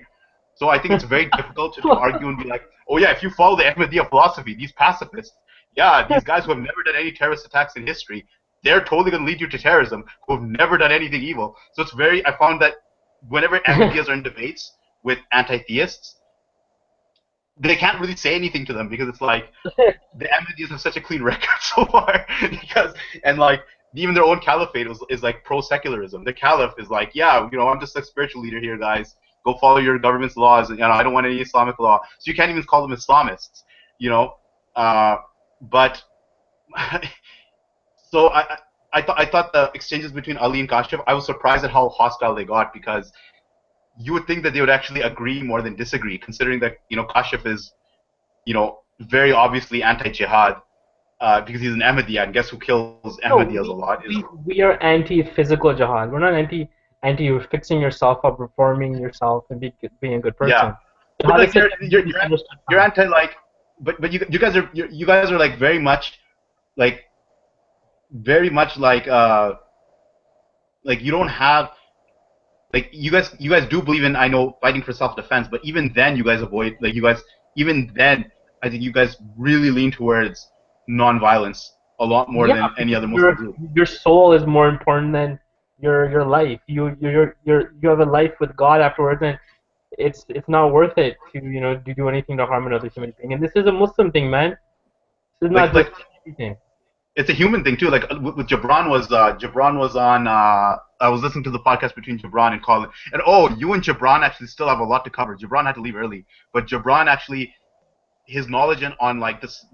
So I think it's very difficult to argue and be like, oh yeah, if you follow the Ahmadiyya philosophy, these pacifists, these guys who have never done any terrorist attacks in history, they're totally going to lead you to terrorism, who have never done anything evil. So I found that whenever Ahmadiyyas are in debates with anti-theists, they can't really say anything to them because it's like, the Ahmadiyyas have such a clean record so far. Even their own caliphate is like pro-secularism. The caliph is like, I'm just a spiritual leader here, guys. Go follow your government's laws. I don't want any Islamic law. So you can't even call them Islamists, but so I thought the exchanges between Ali and Kashif, I was surprised at how hostile they got, because you would think that they would actually agree more than disagree, considering that Kashif is very obviously anti-jihad because he's an Ahmadiyya, and guess who kills Ahmadiyyas a lot? We are anti-physical jihad. We're not anti fixing yourself up, reforming yourself, and being a good person. Yeah, but you're anti but you guys are like very much like you don't have you guys do believe in fighting for self-defense, but even then you guys avoid even then I think you guys really lean towards non-violence a lot more than any other Muslim group. Your soul is more important than your life. You have a life with God afterwards, and it's not worth it to do anything to harm another human being. And this is a Muslim thing, man. This is not just anything. It's a human thing too. Like with Jabran was on. I was listening to the podcast between Jabran and Colin, and you and Jabran actually still have a lot to cover. Jabran had to leave early, but Jabran actually, his knowledge on like this,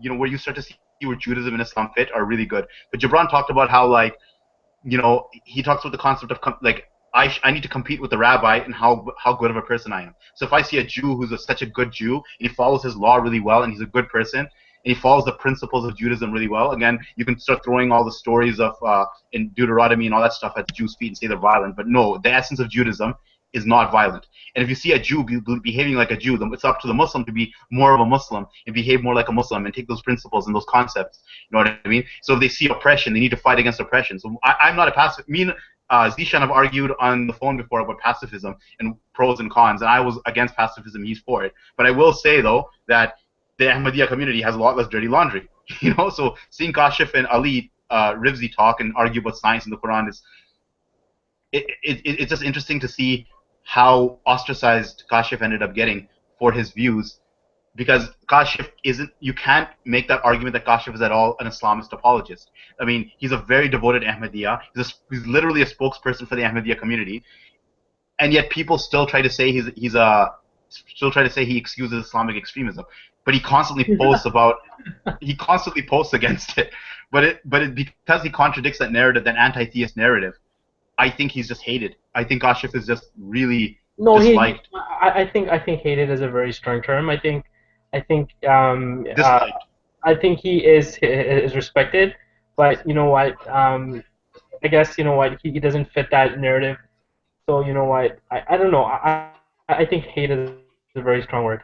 where you start to see where Judaism and Islam fit are really good. But Jabran talked about how he talks about the concept of I need to compete with the rabbi and how good of a person I am. So if I see a Jew who's such a good Jew and he follows his law really well and he's a good person and he follows the principles of Judaism really well, again, you can start throwing all the stories of in Deuteronomy and all that stuff at Jews' feet and say they're violent. But no, the essence of Judaism is not violent. And if you see a Jew behaving like a Jew, it's up to the Muslim to be more of a Muslim and behave more like a Muslim and take those principles and those concepts. You know what I mean? So if they see oppression, they need to fight against oppression. So I'm not a pacifist. Me and Zershan have argued on the phone before about pacifism and pros and cons, and I was against pacifism. He's for it. But I will say though that the Ahmadiyya community has a lot less dirty laundry. So seeing Kashif and Ali Rivzi talk and argue about science in the Quran it's just interesting to see how ostracized Kashif ended up getting for his views, because Kashif isn't. You can't make that argument that Kashif is at all an Islamist apologist. I mean, he's a very devoted Ahmadiyya. He's literally a spokesperson for the Ahmadiyya community, and yet people still try to say still try to say he excuses Islamic extremism, but he constantly posts against it. But because he contradicts that narrative, that anti-theist narrative, I think he's just hated. I think Kashif is just really No, disliked. I think hated is a very strong term. I think Disliked. I think he is respected, but you know what? I guess you know what he doesn't fit that narrative. So you know what? I don't know. I think hate is a very strong word.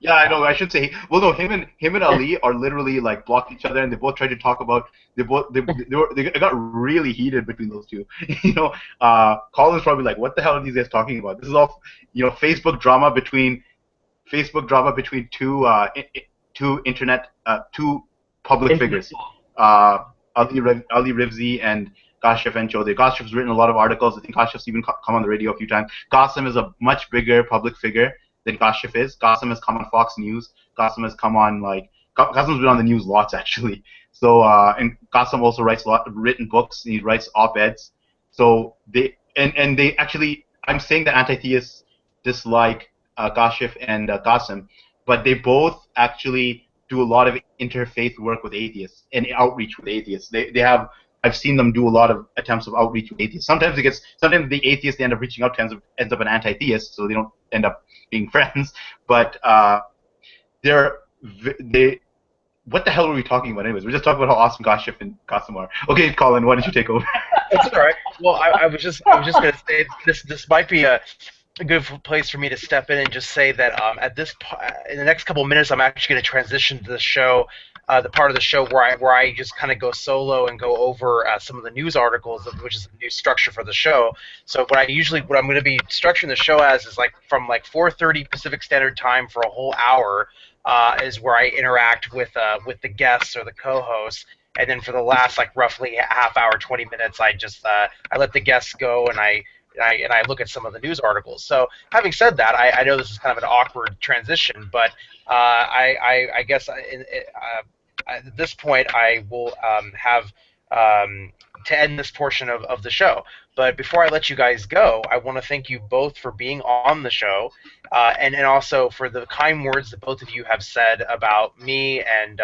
Yeah, I know. I should say. Well, no, him and Ali are literally like blocked each other, and they both tried to talk about. They got really heated between those two. Colin's probably like, "What the hell are these guys talking about? This is all, Facebook drama between two internet two public figures, uh, Ali Rivzi and Kashif Enchode. Kashif's written a lot of articles. I think Kashif's even come on the radio a few times. Qasim is a much bigger public figure than Kashif is. Qasim has come on Fox News. Qasim has come on Qasim's been on the news lots actually. So and Qasim also written books. He writes op-eds. So they actually, I'm saying that anti-theists dislike Kashif and Qasim, but they both actually do a lot of interfaith work with atheists and outreach with atheists. They have, I've seen them do a lot of attempts of outreach with atheists. Sometimes the atheists they end up reaching out to ends up an anti-theist, so they don't end up being friends. But they what the hell were we talking about anyways? We're just talking about how awesome Kashif and Qasim are. Okay, Colin, why don't you take over? That's all right. Well, I was just going to say this might be a good place for me to step in and just say that in the next couple of minutes, I'm actually going to transition to the show, the part of the show where I just kind of go solo and go over some of the news articles, which is a new structure for the show. So what I'm going to be structuring the show as is from 4:30 Pacific Standard Time for a whole hour is where I interact with the guests or the co-hosts. And then for the last roughly half hour, 20 minutes, I just I let the guests go and I look at some of the news articles. So having said that, I know this is kind of an awkward transition, but I guess at this point I will have to end this portion of the show. But before I let you guys go, I want to thank you both for being on the show, and also for the kind words that both of you have said about me and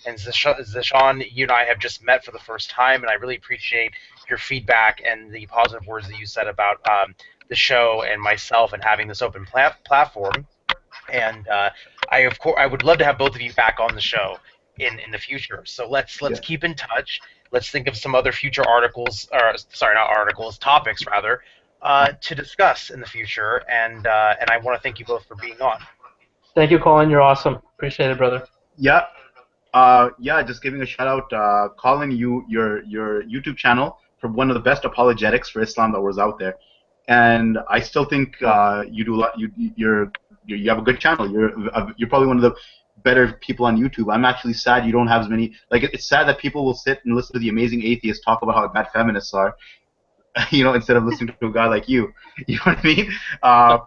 Zershan. You and I have just met for the first time, and I really appreciate your feedback and the positive words that you said about the show and myself and having this open platform. And I would love to have both of you back on the show in the future. So let's keep in touch. Let's think of some other future articles, or sorry, not articles, topics rather, to discuss in the future. And I want to thank you both for being on. Thank you, Colin. You're awesome. Appreciate it, brother. Yeah. Just giving a shout out, Colin, your YouTube channel for one of the best apologetics for Islam that was out there, and I still think you do a lot. You have a good channel. You're probably one of the better people on YouTube. I'm actually sad you don't have as many. It's sad that people will sit and listen to the amazing atheists talk about how bad feminists are, instead of listening to a guy like you. You know what I mean? I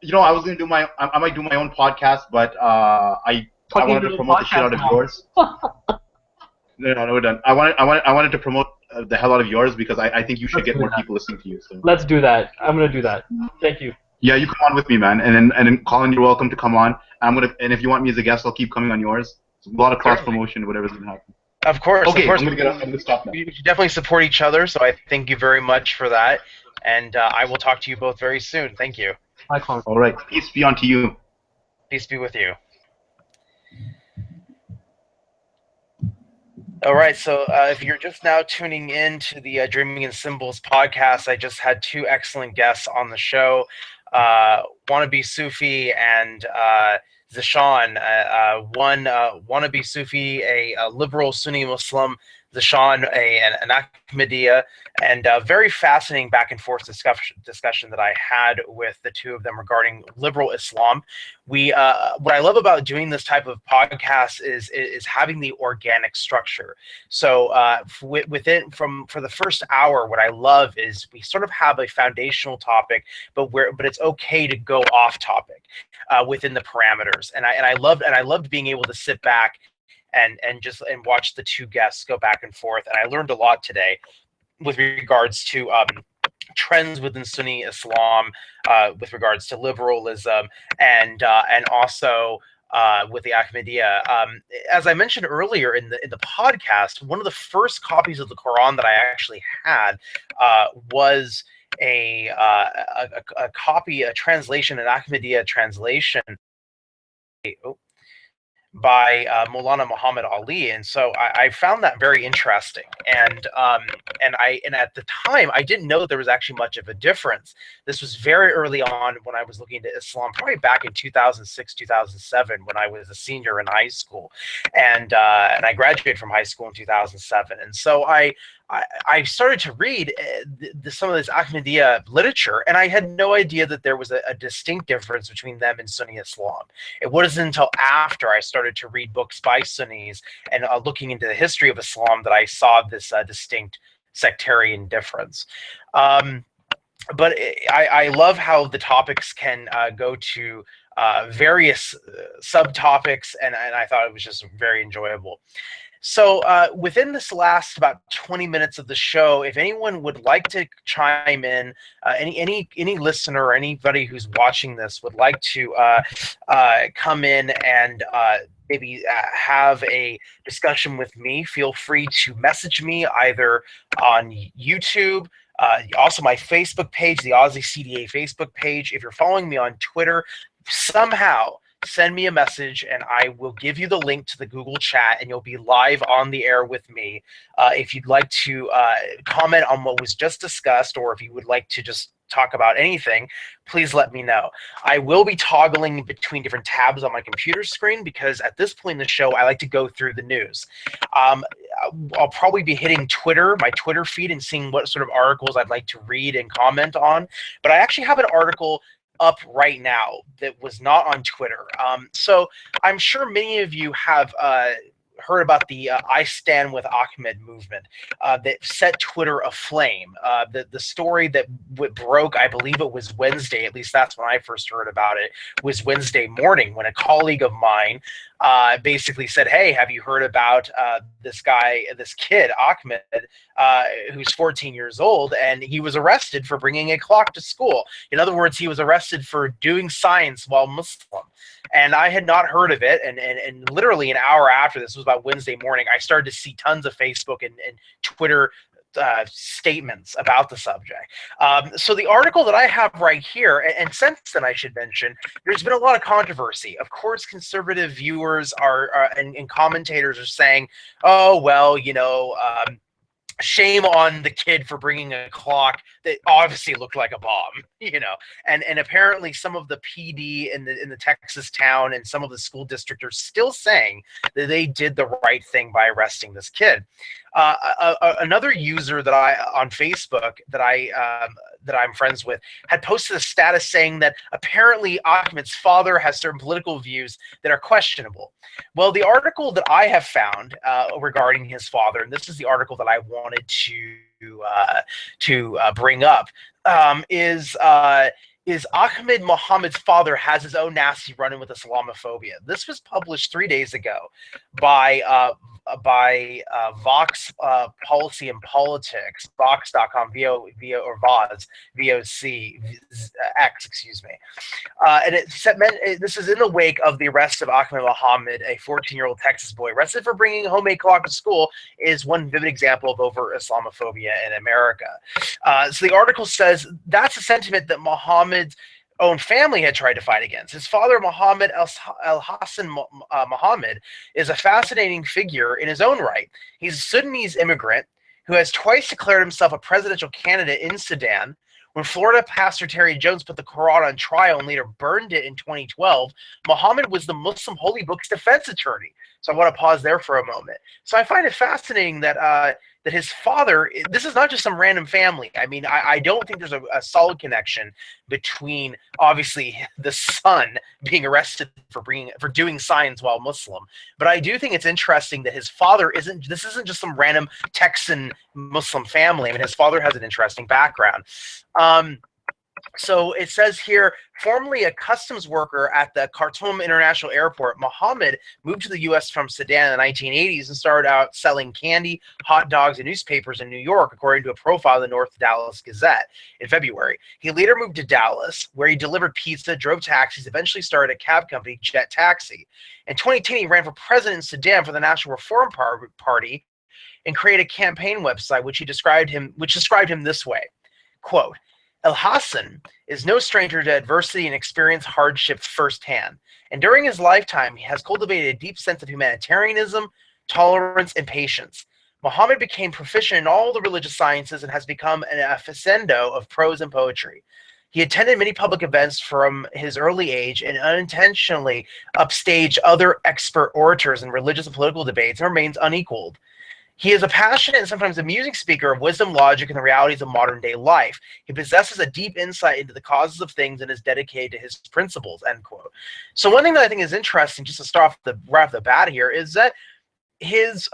was gonna I might do my own podcast, but I wanted to promote the shit out of yours. No, we're done. I wanted to promote the hell out of yours because I think you should get more people listening to you. So. Let's do that. I'm gonna do that. Thank you. Yeah, you come on with me, man, and then Colin, you're welcome to come on. And if you want me as a guest, I'll keep coming on yours. It's a lot of cross promotion, whatever's gonna happen. Of course. Okay, of course. I'm gonna stop now. We should definitely support each other. So I thank you very much for that, and I will talk to you both very soon. Thank you. Bye, Colin. All right, peace be unto you. Peace be with you. All right, so if you're just now tuning in to the Dreaming in Symbols podcast, I just had two excellent guests on the show, Wannabe Sufi and Zershan. One Wannabe Sufi, a liberal Sunni Muslim. Zershan, an Ahmadiyya, and a very fascinating back and forth discussion that I had with the two of them regarding liberal Islam. What I love about doing this type of podcast is having the organic structure. So for the first hour, what I love is we sort of have a foundational topic, but it's okay to go off topic within the parameters. And I loved being able to sit back and watch the two guests go back and forth. And I learned a lot today with regards to trends within Sunni Islam, with regards to liberalism, and also with the Ahmadiyya. As I mentioned earlier in the podcast, one of the first copies of the Quran that I actually had was a copy, a translation, an Ahmadiyya translation. Oh, by Maulana Muhammad Ali, and so I found that very interesting. And at the time I didn't know that there was actually much of a difference. This was very early on when I was looking into Islam, probably back in 2006, 2007, when I was a senior in high school, and I graduated from high school in 2007, and so I started to read some of this Ahmadiyya literature, and I had no idea that there was a distinct difference between them and Sunni Islam. It wasn't until after I started to read books by Sunnis and looking into the history of Islam that I saw this distinct sectarian difference. But I love how the topics can go to various subtopics, and I thought it was just very enjoyable. So within this last about 20 minutes of the show, if anyone would like to chime in, any listener or anybody who's watching this would like to come in and maybe have a discussion with me, feel free to message me either on YouTube, also my Facebook page, the Aussie CDA Facebook page. If you're following me on Twitter, somehow send me a message and I will give you the link to the Google chat, and you'll be live on the air with me. If you'd like to comment on what was just discussed, or if you would like to just talk about anything, please let me know. I will be toggling between different tabs on my computer screen because at this point in the show, I like to go through the news. I'll probably be hitting Twitter, my Twitter feed, and seeing what sort of articles I'd like to read and comment on. But I actually have an article up right now that was not on Twitter. So I'm sure many of you have heard about the I Stand With Ahmed movement that set Twitter aflame. The story that broke, I believe it was Wednesday, at least that's when I first heard about it, was Wednesday morning when a colleague of mine basically said, hey, have you heard about this kid, Ahmed, who's 14 years old, and he was arrested for bringing a clock to school. In other words, he was arrested for doing science while Muslim. And I had not heard of it, and literally an hour after this was about Wednesday morning, I started to see tons of Facebook and Twitter statements about the subject. So the article that I have right here, and since then I should mention, there's been a lot of controversy. Of course, conservative viewers and commentators are saying, oh, well, shame on the kid for bringing a clock that obviously looked like a bomb, and apparently some of the PD in the Texas town and some of the school district are still saying that they did the right thing by arresting this kid. Another user that on Facebook that I'm friends with had posted a status saying that apparently Ahmed's father has certain political views that are questionable. Well, the article that I have found regarding his father, and this is the article that I wanted to bring up, is Ahmed Muhammad's father has his own nasty run-in with Islamophobia. This was published 3 days ago by Vox Policy and Politics, Vox.com, or Voz, VOC, X, excuse me. And this is in the wake of the arrest of Ahmed Muhammad, a 14-year-old Texas boy arrested for bringing a homemade clock to school, is one vivid example of overt Islamophobia in America. So the article says that's a sentiment that Muhammad's own family had tried to fight against. His father, Muhammad al-Hassan Muhammad, is a fascinating figure in his own right. He's a Sudanese immigrant who has twice declared himself a presidential candidate in Sudan, When Florida pastor Terry Jones put the Quran on trial and later burned it in 2012, Muhammad was the Muslim holy book's defense attorney. So I want to pause there for a moment. So I find it fascinating that that his father, this is not just some random family. I mean, I don't think there's a solid connection between, obviously, the son being arrested for doing science while Muslim, but I do think it's interesting that his father this isn't just some random Texan Muslim family. I mean, his father has an interesting background. So it says here, formerly a customs worker at the Khartoum International Airport, Mohammed moved to the U.S. from Sudan in the 1980s and started out selling candy, hot dogs, and newspapers in New York, according to a profile in the North Dallas Gazette in February. He later moved to Dallas, where he delivered pizza, drove taxis, eventually started a cab company, Jet Taxi. In 2010, he ran for president in Sudan for the National Reform Party and created a campaign website which described him this way, quote, El Hassan is no stranger to adversity and experienced hardship firsthand. And during his lifetime, he has cultivated a deep sense of humanitarianism, tolerance, and patience. Muhammad became proficient in all the religious sciences and has become an aficionado of prose and poetry. He attended many public events from his early age and unintentionally upstaged other expert orators in religious and political debates and remains unequaled. He is a passionate and sometimes amusing speaker of wisdom, logic, and the realities of modern-day life. He possesses a deep insight into the causes of things and is dedicated to his principles, end quote. So one thing that I think is interesting, just to start off right off the bat here, is that his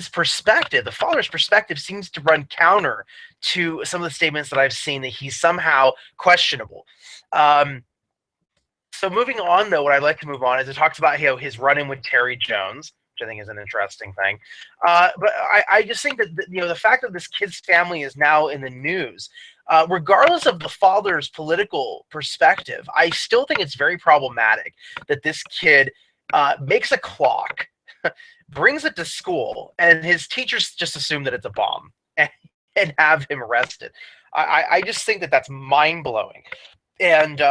perspective, the father's perspective, seems to run counter to some of the statements that I've seen that he's somehow questionable. So moving on, though, what I'd like to move on is it talks about his run-in with Terry Jones, which I think is an interesting thing. But I just think that the fact that this kid's family is now in the news, regardless of the father's political perspective, I still think it's very problematic that this kid makes a clock, brings it to school, and his teachers just assume that it's a bomb and have him arrested. I just think that that's mind-blowing. And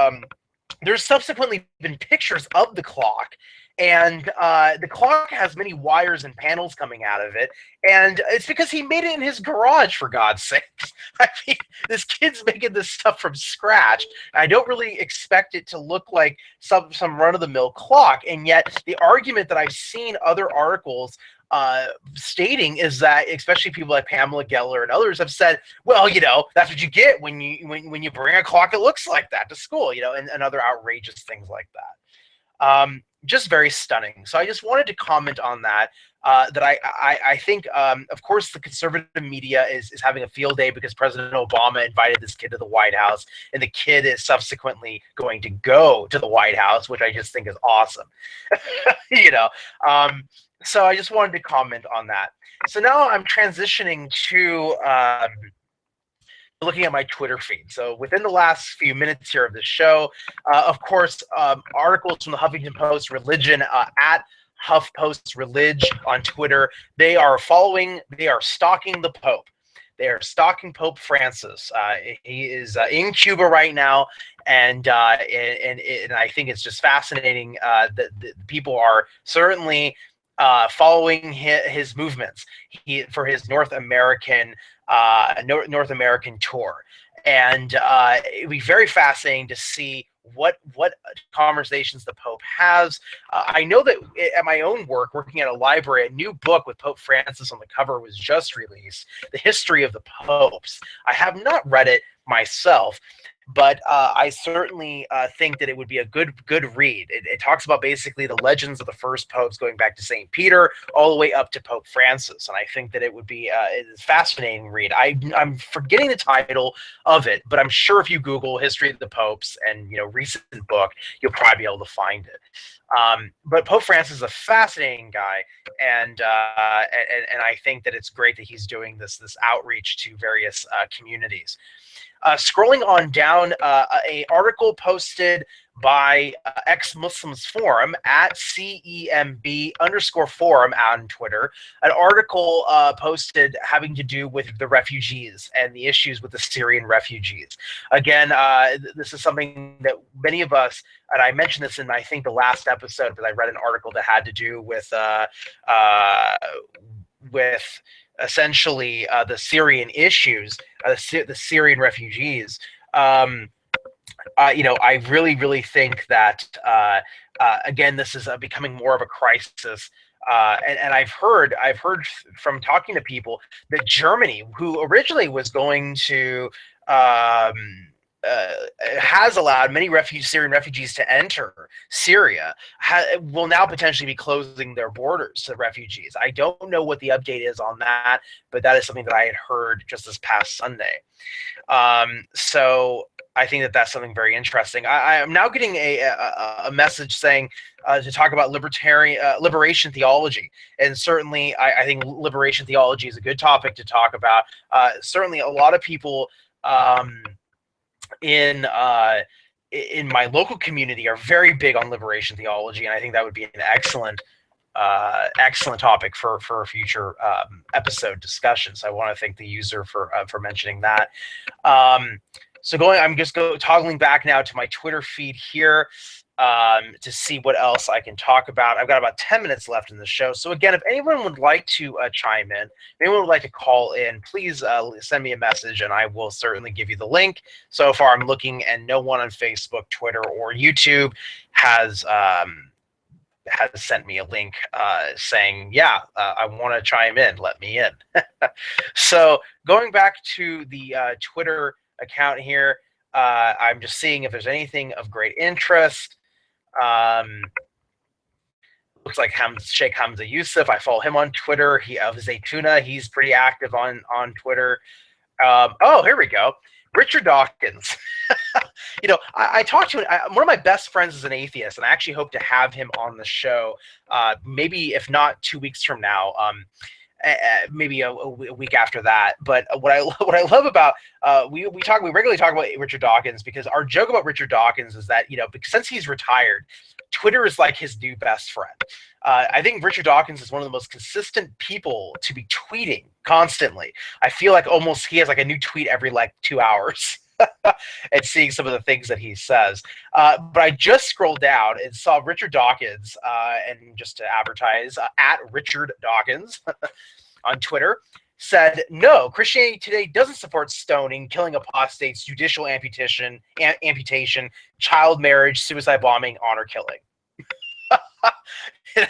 there's subsequently been pictures of the clock, and the clock has many wires and panels coming out of it, and it's because he made it in his garage, for God's sakes. I mean, this kid's making this stuff from scratch. I don't really expect it to look like some run-of-the-mill clock, and yet the argument that I've seen other articles stating is that, especially people like Pamela Geller and others have said, well, that's what you get when you bring a clock that looks like that to school, and other outrageous things like that. Just very stunning. So I just wanted to comment on that. That I think, of course, the conservative media is having a field day because President Obama invited this kid to the White House, and the kid is subsequently going to go to the White House, which I just think is awesome. So I just wanted to comment on that. So now I'm transitioning to looking at my Twitter feed. So within the last few minutes here of the show, of course, articles from the Huffington Post, Religion, at HuffPost Relig on Twitter, they are stalking the Pope. They are stalking Pope Francis. He is in Cuba right now, and I think it's just fascinating that people are certainly following his movements for his North American tour, and it'd be very fascinating to see what conversations the Pope has. I know that at my own work, working at a library, a new book with Pope Francis on the cover was just released, The History of the Popes. I have not read it myself, but I certainly think that it would be a good read. It talks about basically the legends of the first popes going back to St. Peter all the way up to Pope Francis, and I think that it would be a fascinating read. I'm forgetting the title of it, but I'm sure if you Google History of the Popes and recent book, you'll probably be able to find it. But Pope Francis is a fascinating guy, and I think that it's great that he's doing this outreach to various communities. Scrolling on down, a article posted by Ex-Muslims Forum at CEMB_forum on Twitter, an article posted having to do with the refugees and the issues with the Syrian refugees. Again, this is something that many of us, and I mentioned this in, I think, the last episode, because I read an article that had to do with essentially the Syrian issues, the Syrian refugees. I really, really think that again, this is becoming more of a crisis. And I've heard from talking to people that Germany, who originally was going to um, uh, has allowed many Syrian refugees to enter Syria, will now potentially be closing their borders to refugees. I don't know what the update is on that, but that is something that I had heard just this past Sunday. So I think that that's something very interesting. I am now getting a message saying to talk about liberation theology, and certainly I think liberation theology is a good topic to talk about. Certainly, a lot of people um, in in my local community are very big on liberation theology, and I think that would be an excellent topic for a future episode discussion. So I want to thank the user for mentioning that. I'm just toggling back now to my Twitter feed here to see what else I can talk about. I've got about 10 minutes left in the show. So again, if anyone would like to chime in, if anyone would like to call in, please send me a message and I will certainly give you the link. So far, I'm looking and no one on Facebook, Twitter, or YouTube has sent me a link saying, yeah, I want to chime in, let me in. So going back to the Twitter account here, I'm just seeing if there's anything of great interest. Looks like Sheikh Hamza Yusuf. I follow him on Twitter. He of Zaytuna. He's pretty active on Twitter. Oh, here we go. Richard Dawkins. I talked to one of my best friends is an atheist, and I actually hope to have him on the show. Maybe if not 2 weeks from now. Maybe a week after that. But what I love about we regularly talk about Richard Dawkins, because our joke about Richard Dawkins is that since he's retired, Twitter is like his new best friend. I think Richard Dawkins is one of the most consistent people to be tweeting constantly. I feel like almost he has like a new tweet every like 2 hours. And seeing some of the things that he says. But I just scrolled down and saw Richard Dawkins, and just to advertise, at Richard Dawkins on Twitter, said, no, Christianity today doesn't support stoning, killing apostates, judicial amputation, child marriage, suicide bombing, honor killing.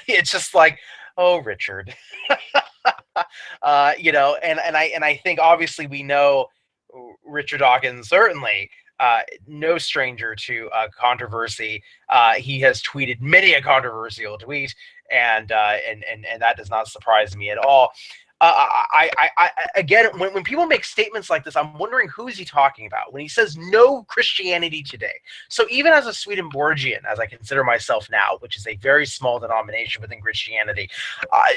It's just like, oh, Richard. And I think obviously we know Richard Dawkins, certainly no stranger to controversy. He has tweeted many a controversial tweet, and that does not surprise me at all. Again, when people make statements like this, I'm wondering who is he talking about when he says no Christianity today. So even as a Swedenborgian, as I consider myself now, which is a very small denomination within Christianity,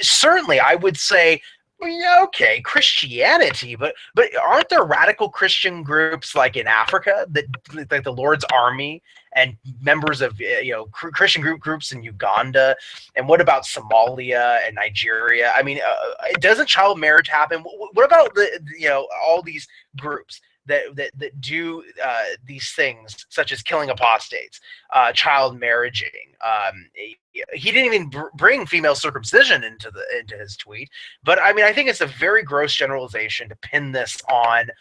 certainly I would say, yeah, okay, Christianity, but aren't there radical Christian groups like in Africa that like the Lord's Army and members of Christian groups in Uganda, and what about Somalia and Nigeria? I mean, doesn't child marriage happen? What about all these groups that do these things, such as killing apostates, child marrying? He didn't even bring female circumcision into his tweet, but I mean, I think it's a very gross generalization to pin this on.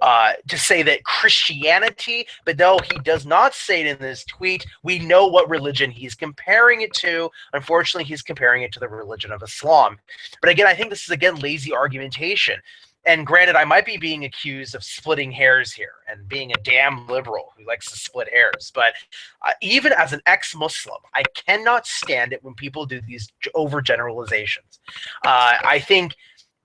To say that Christianity, but no, he does not say it in this tweet. We know what religion he's comparing it to. Unfortunately, he's comparing it to the religion of Islam. But again, I think this is, again, lazy argumentation. And granted, I might be being accused of splitting hairs here and being a damn liberal who likes to split hairs. But even as an ex-Muslim, I cannot stand it when people do these overgeneralizations. I think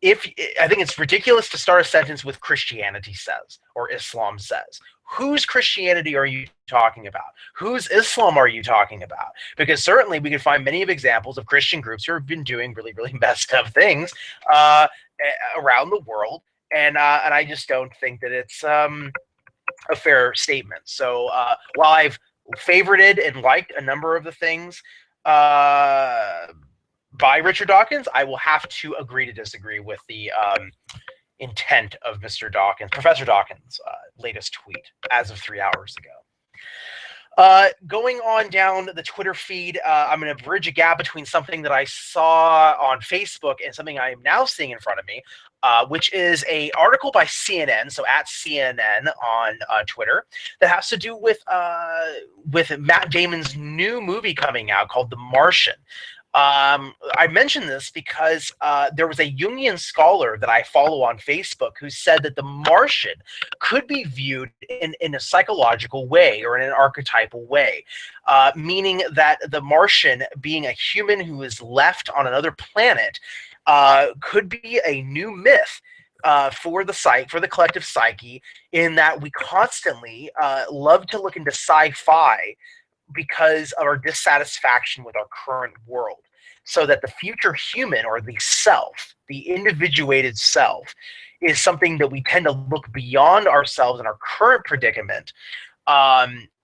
it's ridiculous to start a sentence with Christianity says or Islam says. Whose Christianity are you talking about? Whose Islam are you talking about? Because certainly we can find many of examples of Christian groups who have been doing really, really messed up things around the world, and I just don't think that it's a fair statement. So while I've favorited and liked a number of the things by Richard Dawkins, I will have to agree to disagree with the intent of Mr. Dawkins, Professor Dawkins' latest tweet as of 3 hours ago. Going on down the Twitter feed, I'm going to bridge a gap between something that I saw on Facebook and something I am now seeing in front of me, which is a article by CNN, so at CNN on Twitter, that has to do with Matt Damon's new movie coming out called The Martian. I mention this because there was a Jungian scholar that I follow on Facebook who said that the Martian could be viewed in a psychological way or in an archetypal way, meaning that the Martian, being a human who is left on another planet, could be a new myth for the collective psyche, in that we constantly love to look into sci-fi because of our dissatisfaction with our current world. So that the future human, or the self, the individuated self, is something that we tend to look beyond ourselves and our current predicament,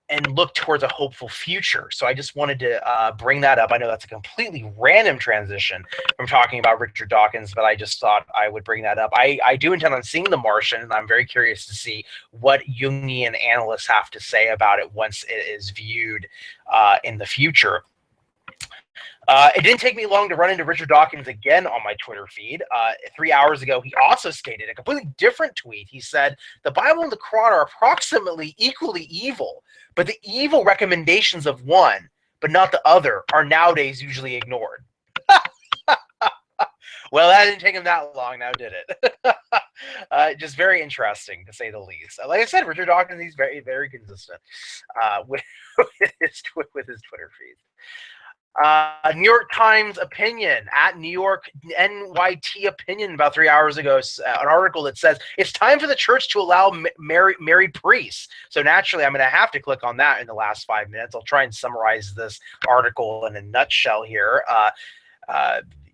and look towards a hopeful future. So I just wanted to bring that up. I know that's a completely random transition from talking about Richard Dawkins, but I just thought I would bring that up. I do intend on seeing The Martian, and I'm very curious to see what Jungian analysts have to say about it once it is viewed in the future. It didn't take me long to run into Richard Dawkins again on my Twitter feed. 3 hours ago, he also stated a completely different tweet. He said, the Bible and the Quran are approximately equally evil, but the evil recommendations of one, but not the other, are nowadays usually ignored. Well, that didn't take him that long, now did it? Just very interesting, to say the least. Like I said, Richard Dawkins, he's very, very consistent with his Twitter feed. New York Times opinion, at New York NYT opinion, about 3 hours ago, an article that says it's time for the church to allow married priests. So naturally, I'm going to have to click on that in the last 5 minutes. I'll try and summarize this article in a nutshell here.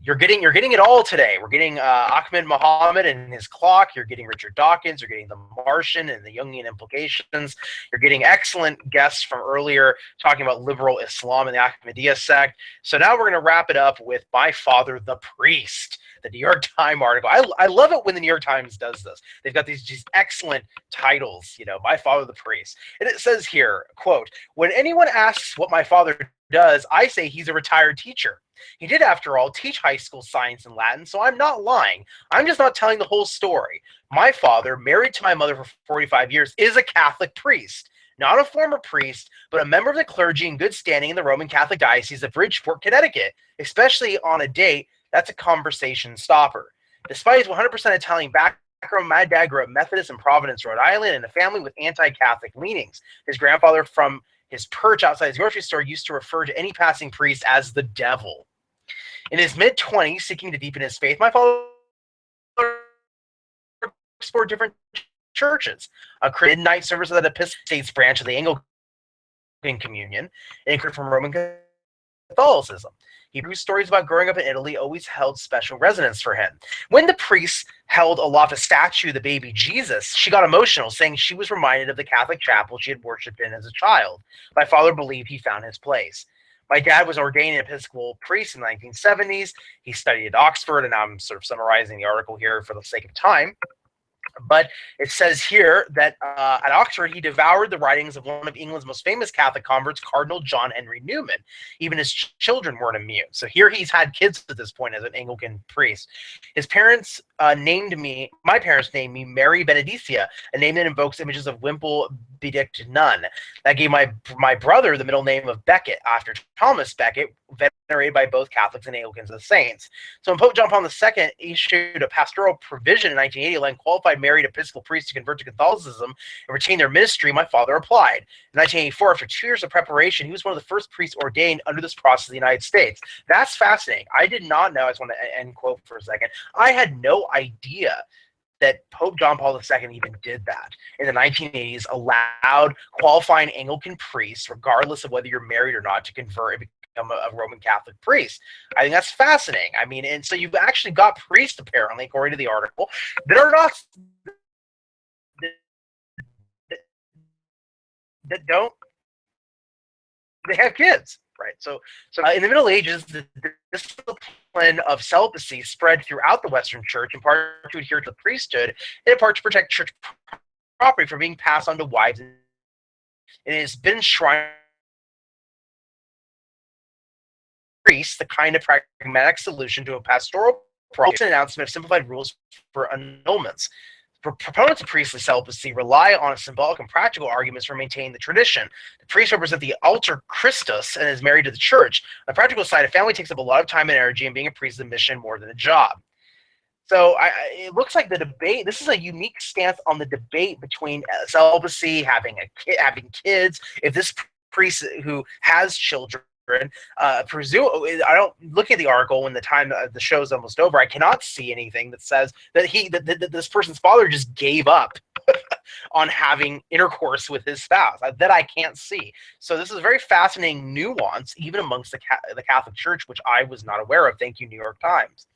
You're getting it all today. We're getting Ahmed Muhammad and his clock. You're getting Richard Dawkins. You're getting The Martian and the Jungian implications. You're getting excellent guests from earlier talking about liberal Islam and the Ahmadiyya sect. So now we're going to wrap it up with My Father the Priest, the New York Times article. I love it when the New York Times does this. They've got these excellent titles, My Father the Priest. And it says here, quote, when anyone asks what my father does, I say he's a retired teacher. He did, after all, teach high school science and Latin, so I'm not lying. I'm just not telling the whole story. My father, married to my mother for 45 years, is a Catholic priest. Not a former priest, but a member of the clergy in good standing in the Roman Catholic Diocese of Bridgeport, Connecticut. Especially on a date, that's a conversation stopper. Despite his 100% Italian background, my dad grew up Methodist in Providence, Rhode Island, in a family with anti-Catholic leanings. His grandfather, from his perch outside his grocery store, used to refer to any passing priest as the devil. In his mid-20s, seeking to deepen his faith, my father explored different churches, a midnight service at the Episcopal States branch of the Anglican Communion, and from Roman Catholicism. Hebrew stories about growing up in Italy always held special resonance for him. When the priest held aloft a statue of the baby Jesus, she got emotional, saying she was reminded of the Catholic chapel she had worshipped in as a child. My father believed he found his place. My dad was ordained an Episcopal priest in the 1970s. He studied at Oxford, and I'm sort of summarizing the article here for the sake of time. But it says here that at Oxford, he devoured the writings of one of England's most famous Catholic converts, Cardinal John Henry Newman. Even his children weren't immune. So here he's had kids at this point as an Anglican priest. His parents my parents named me Mary Benedicia, a name that invokes images of Wimple Benedict nun. That gave my brother the middle name of Becket, after Thomas Becket, venerated by both Catholics and Anglicans as saints. So when Pope John Paul II issued a pastoral provision in 1980 allowing qualified married Episcopal priests to convert to Catholicism and retain their ministry, my father applied. In 1984, after 2 years of preparation, he was one of the first priests ordained under this process in the United States. That's fascinating. I did not know. I just want to end quote for a second. I had no idea that Pope John Paul II even did that. In the 1980s, allowed qualifying Anglican priests, regardless of whether you're married or not, to convert and become a Roman Catholic priest. I think that's fascinating. I mean, and so you've actually got priests, apparently, according to the article, that are not, that don't, they have kids, right? So in the Middle Ages, the discipline of celibacy spread throughout the Western Church, in part to adhere to the priesthood, and in part to protect church property from being passed on to wives. It has been enshrined priest the kind of pragmatic solution to a pastoral problem. An announcement of simplified rules for annulments. Proponents of priestly celibacy rely on symbolic and practical arguments for maintaining the tradition. The priest represents the alter Christus and is married to the church. On the practical side, a family takes up a lot of time and energy, and being a priest is a mission more than a job. So it looks like the debate. This is a unique stance on the debate between celibacy, having kids. If this priest who has children, presume I don't look at the article when the time the show's almost over. I cannot see anything that says that this person's father just gave up on having intercourse with his spouse. That I can't see. So this is a very fascinating nuance, even amongst the Catholic Church, which I was not aware of. Thank you, New York Times.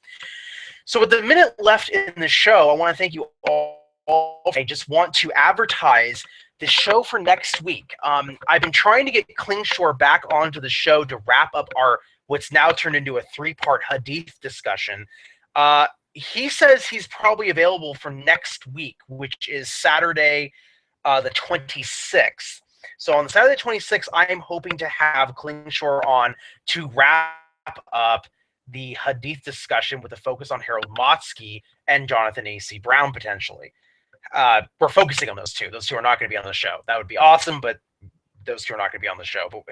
So with the minute left in the show, I want to thank you all. I just want to advertise the show for next week. I've been trying to get Klingshore back onto the show to wrap up our what's now turned into a 3-part Hadith discussion. He says he's probably available for next week, which is Saturday, the 26th. So on Saturday the 26th, I am hoping to have Klingshore on to wrap up the Hadith discussion with a focus on Harold Motsky and Jonathan A.C. Brown, potentially. We're focusing on those two. Those two are not going to be on the show. That would be awesome, but those two are not going to be on the show. But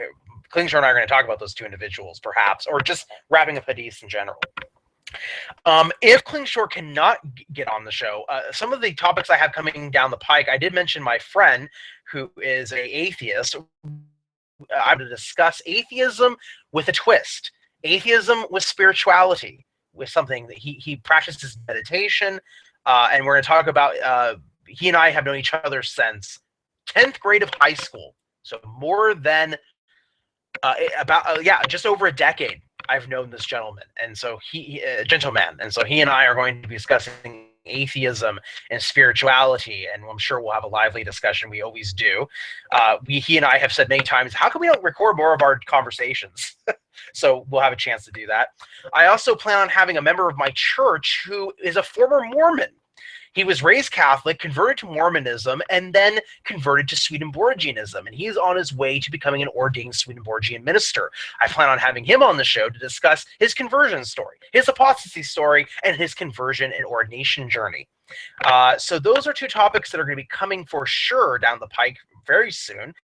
Klingshore and I are going to talk about those two individuals, perhaps, or just wrapping up Hadith in general. If Klingshore cannot get on the show, some of the topics I have coming down the pike, I did mention my friend who is an atheist. I'm going to discuss atheism with a twist. Atheism with spirituality, with something that he practices meditation, and we're going to talk about, he and I have known each other since 10th grade of high school, so more than, just over a decade I've known this gentleman, and so he and I are going to be discussing atheism and spirituality, and I'm sure we'll have a lively discussion. We always do. He and I have said many times, how come we don't record more of our conversations? So we'll have a chance to do that. I also plan on having a member of my church who is a former Mormon. He was raised Catholic, converted to Mormonism, and then converted to Swedenborgianism. And he's on his way to becoming an ordained Swedenborgian minister. I plan on having him on the show to discuss his conversion story, his apostasy story, and his conversion and ordination journey. So those are two topics that are going to be coming for sure down the pike very soon.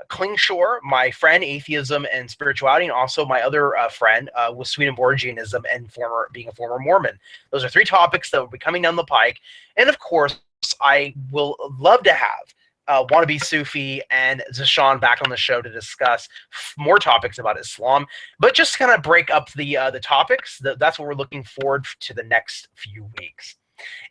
Klingshore, my friend, atheism and spirituality, and also my other friend with Swedenborgianism and being a former Mormon. Those are three topics that will be coming down the pike. And of course, I will love to have wannabe Sufi and Zershan back on the show to discuss more topics about Islam, but just kind of break up the topics. That's what we're looking forward to the next few weeks.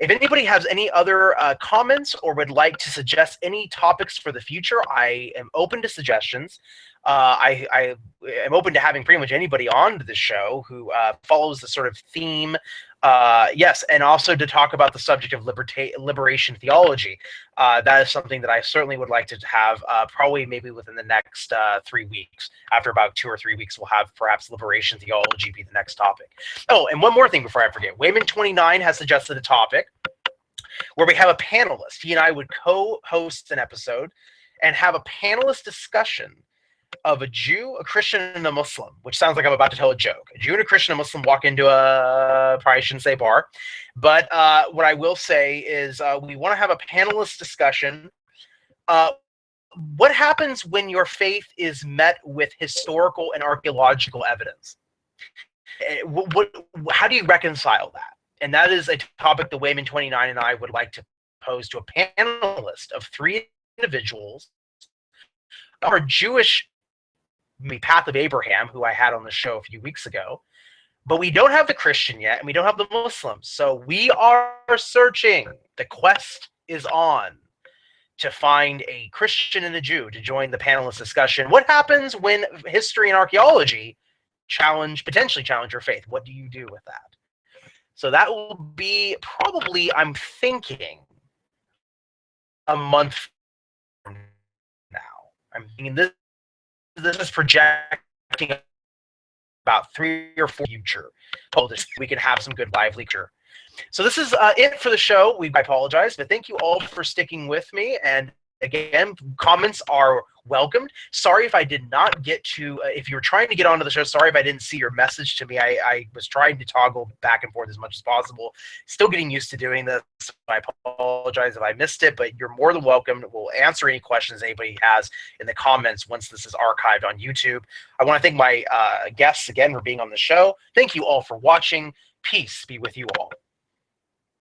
If anybody has any other comments or would like to suggest any topics for the future, I am open to suggestions. I am open to having pretty much anybody on the show who follows the sort of theme. Yes, and also to talk about the subject of liberation theology. That is something that I certainly would like to have probably maybe within the next 3 weeks. After about 2 or 3 weeks, we'll have perhaps liberation theology be the next topic. Oh, and one more thing before I forget. Wayman29 has suggested a topic where we have a panelist. He and I would co-host an episode and have a panelist discussion of a Jew, a Christian, and a Muslim, which sounds like I'm about to tell a joke. A Jew and a Christian and a Muslim walk into probably shouldn't say bar, but what I will say is we want to have a panelist discussion. What happens when your faith is met with historical and archaeological evidence? How do you reconcile that? And that is a topic that Wayman29 and I would like to pose to a panelist of 3 individuals. Our Jewish Path of Abraham, who I had on the show a few weeks ago, but we don't have the Christian yet, and we don't have the Muslim. So we are searching. The quest is on to find a Christian and a Jew to join the panelist discussion. What happens when history and archaeology potentially challenge your faith? What do you do with that? So that will be probably, I'm thinking, a month from now. I'm thinking this is projecting about 3 or 4 future. We can have some good live lecture. So this is it for the show. I apologize, but thank you all for sticking with me, and again, comments are welcomed. Sorry if I did not get to, if you're trying to get onto the show, sorry if I didn't see your message to me. I was trying to toggle back and forth as much as possible. Still getting used to doing this. I apologize if I missed it, but you're more than welcome. We'll answer any questions anybody has in the comments once this is archived on YouTube. I want to thank my guests again for being on the show. Thank you all for watching. Peace be with you all.